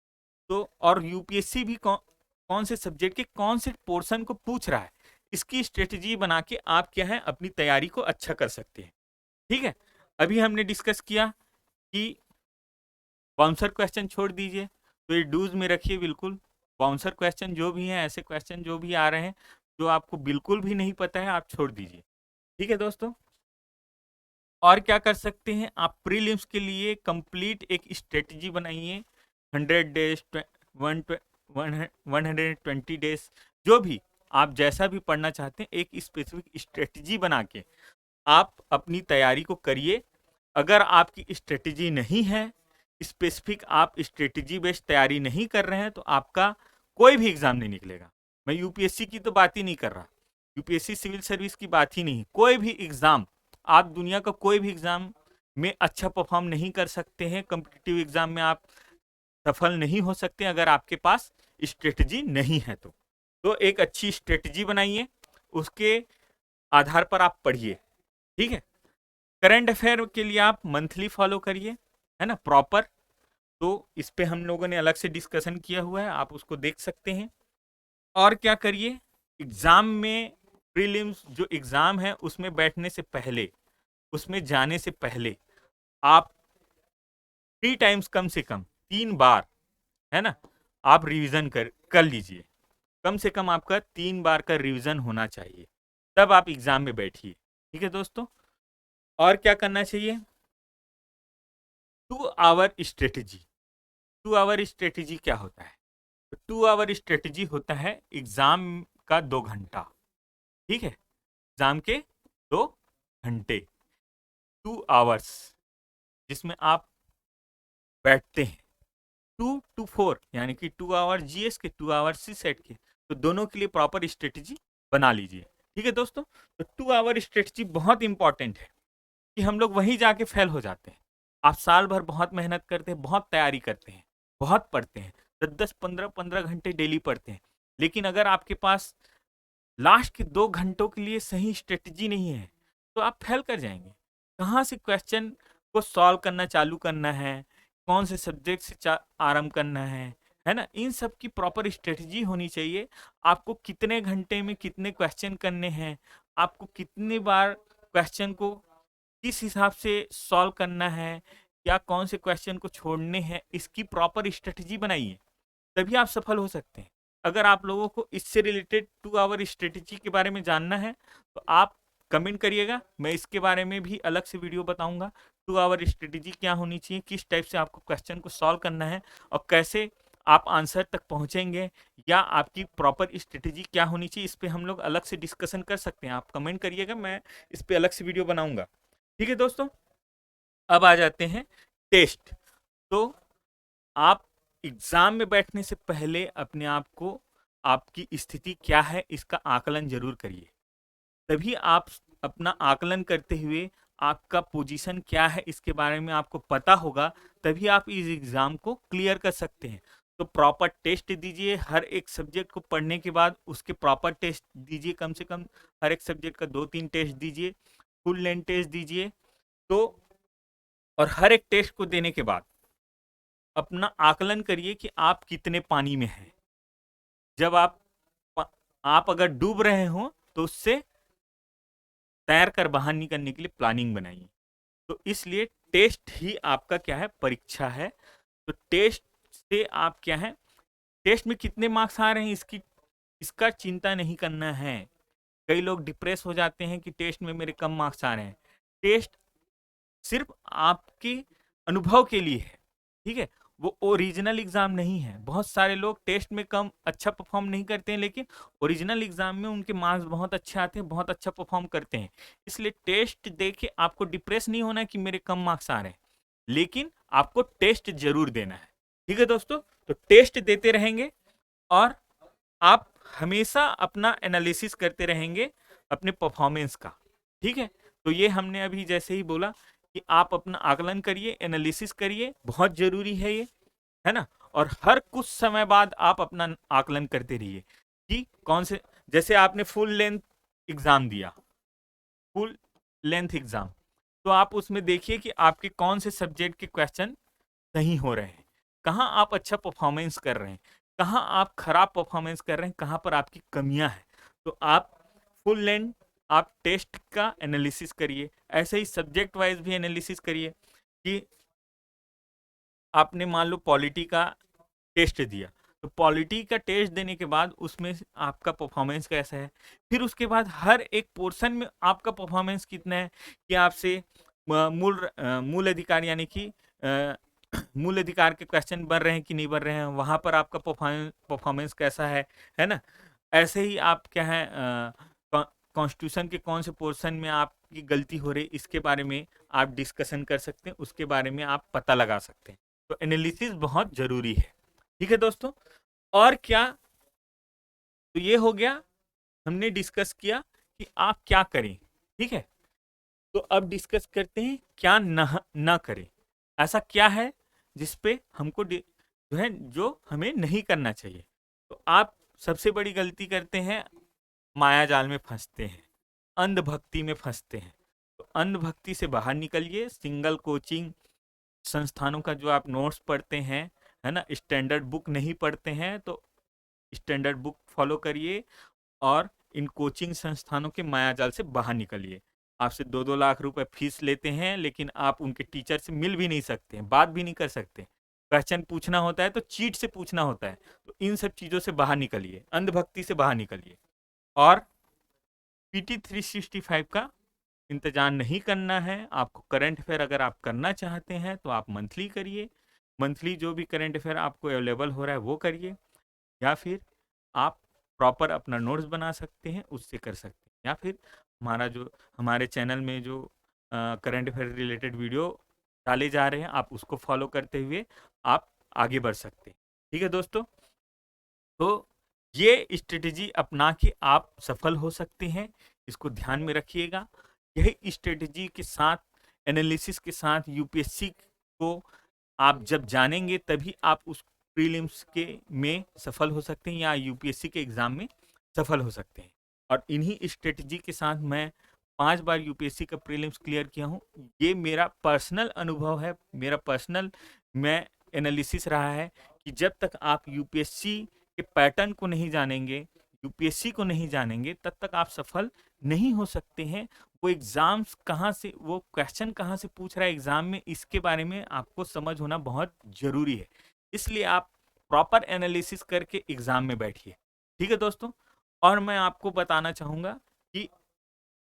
तो और यूपीएससी भी कौन से सब्जेक्ट के कौन से पोर्शन को पूछ रहा है, इसकी स्ट्रेटजी बना के आप क्या है अपनी तैयारी को अच्छा कर सकते हैं। ठीक है, अभी हमने डिस्कस किया कि बाउंसर क्वेश्चन छोड़ दीजिए, तो ये डूज में रखिए बिल्कुल। बाउंसर क्वेश्चन जो भी हैं, ऐसे क्वेश्चन जो भी आ रहे हैं जो आपको बिल्कुल भी नहीं पता है, आप छोड़ दीजिए। ठीक है दोस्तों, और क्या कर सकते हैं, आप प्रीलिम्स के लिए कंप्लीट एक स्ट्रेटजी बनाइए। 100 डेज, 120 डेज, जो भी आप जैसा भी पढ़ना चाहते हैं, एक स्पेसिफिक स्ट्रेटजी बना के आप अपनी तैयारी को करिए। अगर आपकी स्ट्रेटजी नहीं है, स्पेसिफिक आप स्ट्रेटजी बेस्ड तैयारी नहीं कर रहे हैं, तो आपका कोई भी एग्जाम नहीं निकलेगा। मैं यूपीएससी की तो बात ही नहीं कर रहा, यूपीएससी सिविल सर्विस की बात ही नहीं, कोई भी एग्जाम, आप दुनिया का कोई भी एग्जाम में अच्छा परफॉर्म नहीं कर सकते हैं। कॉम्पिटिटिव एग्जाम में आप सफल नहीं हो सकते अगर आपके पास स्ट्रेटजी नहीं है। तो एक अच्छी स्ट्रेटजी बनाइए, उसके आधार पर आप पढ़िए। ठीक है, करंट अफेयर के लिए आप मंथली फॉलो करिए, है ना, प्रॉपर। तो इस पे हम लोगों ने अलग से डिस्कशन किया हुआ है, आप उसको देख सकते हैं। और क्या करिए, एग्जाम में प्रीलिम्स जो एग्जाम है उसमें बैठने से पहले, उसमें जाने से पहले आप 3 टाइम्स, कम से कम 3 बार, है ना, आप रिवीजन कर लीजिए। कम से कम आपका 3 बार का रिवीजन होना चाहिए, तब आप एग्जाम में बैठिए। ठीक है दोस्तों, और क्या करना चाहिए, 2 आवर स्ट्रेटजी। 2 आवर स्ट्रेटजी क्या होता है, 2 आवर स्ट्रेटजी होता है एग्जाम का 2 घंटा। ठीक है, एग्जाम के 2 घंटे, 2 आवर्स, जिसमें आप बैठते हैं। 2 to 4 यानी कि 2 आवर जीएस के, 2 आवर सी सेट के, तो दोनों के लिए प्रॉपर स्ट्रेटजी बना लीजिए। ठीक है दोस्तों, तो 2 आवर स्ट्रेटजी बहुत इंपॉर्टेंट है कि हम लोग वहीं जाके फेल हो जाते हैं। आप साल भर बहुत मेहनत करते हैं, बहुत तैयारी करते हैं, बहुत पढ़ते हैं, 10-10, 15-15 घंटे डेली पढ़ते हैं, लेकिन अगर आपके पास लास्ट के 2 घंटों के लिए सही स्ट्रेटजी नहीं है, तो आप फेल कर जाएंगे। कहाँ से क्वेश्चन को सॉल्व करना चालू करना है, कौन से सब्जेक्ट से आरंभ करना है ना, इन सब की प्रॉपर स्ट्रेटजी होनी चाहिए। आपको कितने घंटे में कितने क्वेश्चन करने हैं, आपको कितनी बार क्वेश्चन को किस हिसाब से सॉल्व करना है, या कौन से क्वेश्चन को छोड़ने हैं, इसकी प्रॉपर स्ट्रेटजी बनाइए, तभी आप सफल हो सकते हैं। अगर आप लोगों को इससे रिलेटेड 2 आवर स्ट्रेटजी के बारे में जानना है, तो आप कमेंट करिएगा, मैं इसके बारे में भी अलग से वीडियो बताऊंगा। 2 आवर स्ट्रेटेजी क्या होनी चाहिए, किस टाइप से आपको क्वेश्चन को सॉल्व करना है और कैसे आप आंसर तक पहुंचेंगे, या आपकी प्रॉपर स्ट्रेटेजी क्या होनी चाहिए, इस पे हम लोग अलग से डिस्कशन कर सकते हैं। आप कमेंट करिएगा, मैं इस पे अलग से वीडियो बनाऊंगा। ठीक है दोस्तों, अब आ जाते हैं टेस्ट। तो आप एग्जाम में बैठने से पहले अपने आप को, आपकी स्थिति क्या है इसका आकलन जरूर करिए। तभी आप अपना आकलन करते हुए आपका पोजीशन क्या है इसके बारे में आपको पता होगा, तभी आप इस एग्जाम को क्लियर कर सकते हैं। तो प्रॉपर टेस्ट दीजिए, हर एक सब्जेक्ट को पढ़ने के बाद उसके प्रॉपर टेस्ट दीजिए, कम से कम हर एक सब्जेक्ट का 2-3 टेस्ट दीजिए, फुल लेंथ टेस्ट दीजिए। तो और हर एक टेस्ट को देने के बाद अपना आकलन करिए कि आप कितने पानी में हैं। जब आप अगर डूब रहे हो तो उससे तैर कर बाहर निकलने के लिए प्लानिंग बनाइए। तो इसलिए टेस्ट ही आपका क्या है, परीक्षा है। तो टेस्ट से आप क्या है, टेस्ट में कितने मार्क्स आ रहे हैं इसका चिंता नहीं करना है। कई लोग डिप्रेस हो जाते हैं कि टेस्ट में मेरे कम मार्क्स आ रहे हैं। टेस्ट सिर्फ आपके अनुभव के लिए है, ठीक है, वो ओरिजिनल एग्जाम नहीं है। बहुत सारे लोग टेस्ट में कम अच्छा परफॉर्म नहीं करते हैं, लेकिन ओरिजिनल एग्जाम में उनके मार्क्स बहुत अच्छे आते हैं, बहुत अच्छा परफॉर्म करते हैं। इसलिए टेस्ट देके आपको डिप्रेस नहीं होना कि मेरे कम मार्क्स आ रहे हैं, लेकिन आपको टेस्ट जरूर देना है। ठीक है दोस्तों, तो टेस्ट देते रहेंगे और आप हमेशा अपना एनालिसिस करते रहेंगे अपने परफॉर्मेंस का। ठीक है, तो ये हमने अभी जैसे ही बोला कि आप अपना आकलन करिए, एनालिसिस करिए, बहुत जरूरी है ये, है ना। और हर कुछ समय बाद आप अपना आकलन करते रहिए कि कौन से, जैसे आपने फुल लेंथ एग्जाम दिया, फुल लेंथ एग्जाम, तो आप उसमें देखिए कि आपके कौन से सब्जेक्ट के क्वेश्चन सही हो रहे हैं, कहाँ आप अच्छा परफॉर्मेंस कर रहे हैं, कहाँ आप खराब परफॉर्मेंस कर रहे हैं, कहाँ पर आपकी कमियां हैं। तो आप फुल लेंथ आप टेस्ट का एनालिसिस करिए, ऐसे ही सब्जेक्ट वाइज भी एनालिसिस करिए कि आपने मान लो पॉलिटी का टेस्ट दिया, तो पॉलिटी का टेस्ट देने के बाद उसमें आपका परफॉर्मेंस कैसा है, फिर उसके बाद हर एक पोर्शन में आपका परफॉर्मेंस कितना है, कि आपसे मूल अधिकार यानी कि मूल अधिकार के क्वेश्चन बन रहे हैं कि नहीं बन रहे हैं, वहां पर आपका परफॉर्मेंस कैसा है ना। ऐसे ही आप क्या है, कॉन्स्टिट्यूशन के कौन से पोर्शन में आपकी गलती हो रही, इसके बारे में आप डिस्कशन कर सकते हैं, उसके बारे में आप पता लगा सकते हैं। तो एनालिसिस बहुत जरूरी है। ठीक है दोस्तों, और क्या, तो ये हो गया, हमने डिस्कस किया कि आप क्या करें। ठीक है, तो अब डिस्कस करते हैं क्या ना करें। ऐसा क्या है जिसपे हमको जो है, जो हमें नहीं करना चाहिए। तो आप सबसे बड़ी गलती करते हैं, माया जाल में फंसते हैं, अंधभक्ति में फंसते हैं। तो अंधभक्ति से बाहर निकलिए, सिंगल कोचिंग संस्थानों का जो आप नोट्स पढ़ते हैं, है ना, स्टैंडर्ड बुक नहीं पढ़ते हैं तो स्टैंडर्ड बुक फॉलो करिए, और इन कोचिंग संस्थानों के मायाजाल से बाहर निकलिए। आपसे 2-2 लाख रुपए फीस लेते हैं, लेकिन आप उनके टीचर से मिल भी नहीं सकते हैं, बात भी नहीं कर सकते। क्वेश्चन पूछना होता है तो चीट से पूछना होता है। तो इन सब चीज़ों से बाहर निकलिए, अंधभक्ति से बाहर निकलिए। और पीटी 365 का इंतजार नहीं करना है आपको। करंट अफेयर अगर आप करना चाहते हैं तो आप मंथली करिए, मंथली जो भी करंट अफेयर आपको अवेलेबल हो रहा है वो करिए, या फिर आप प्रॉपर अपना नोट्स बना सकते हैं, उससे कर सकते हैं, या फिर हमारे चैनल में जो करंट अफेयर रिलेटेड वीडियो डाले जा रहे हैं आप उसको फॉलो करते हुए आप आगे बढ़ सकते हैं। ठीक है दोस्तों, तो ये स्ट्रेटेजी अपना के आप सफल हो सकते हैं, इसको ध्यान में रखिएगा। यही स्ट्रेटेजी के साथ, एनालिसिस के साथ यूपीएससी को आप जब जानेंगे तभी आप उस प्रीलिम्स के में सफल हो सकते हैं, या यूपीएससी के एग्जाम में सफल हो सकते हैं। और इन्हीं स्ट्रेटेजी के साथ मैं 5 बार यूपीएससी का प्रीलिम्स क्लियर किया हूँ। ये मेरा पर्सनल अनुभव है, मेरा पर्सनल मैं एनालिसिस रहा है कि जब तक आप यूपीएससी के पैटर्न को नहीं जानेंगे, यूपीएससी को नहीं जानेंगे, तब तक आप सफल नहीं हो सकते हैं। वो एग्जाम्स कहाँ से, वो क्वेश्चन कहाँ से पूछ रहा है एग्जाम में, इसके बारे में आपको समझ होना बहुत जरूरी है। इसलिए आप प्रॉपर एनालिसिस करके एग्जाम में बैठिए। ठीक है दोस्तों, और मैं आपको बताना चाहूंगा कि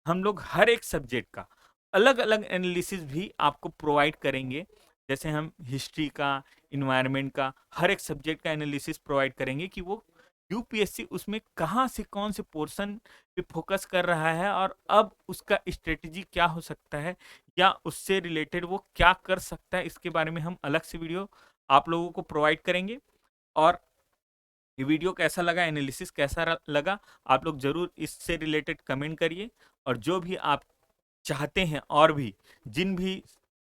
हम लोग हर एक सब्जेक्ट का अलग अलग एनालिसिस भी आपको प्रोवाइड करेंगे। जैसे हम हिस्ट्री का, इन्वायरमेंट का, हर एक सब्जेक्ट का एनालिसिस प्रोवाइड करेंगे कि वो यूपीएससी उसमें कहाँ से कौन से पोर्शन पे फोकस कर रहा है और अब उसका स्ट्रेटजी क्या हो सकता है या उससे रिलेटेड वो क्या कर सकता है, इसके बारे में हम अलग से वीडियो आप लोगों को प्रोवाइड करेंगे। और ये वीडियो कैसा लगा, एनालिसिस कैसा लगा, आप लोग जरूर इससे रिलेटेड कमेंट करिए। और जो भी आप चाहते हैं और भी जिन भी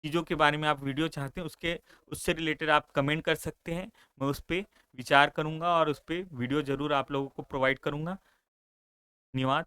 चीज़ों के बारे में आप वीडियो चाहते हैं उसके उससे रिलेटेड आप कमेंट कर सकते हैं। मैं उस पर विचार करूंगा और उस पर वीडियो जरूर आप लोगों को प्रोवाइड करूंगा। धन्यवाद।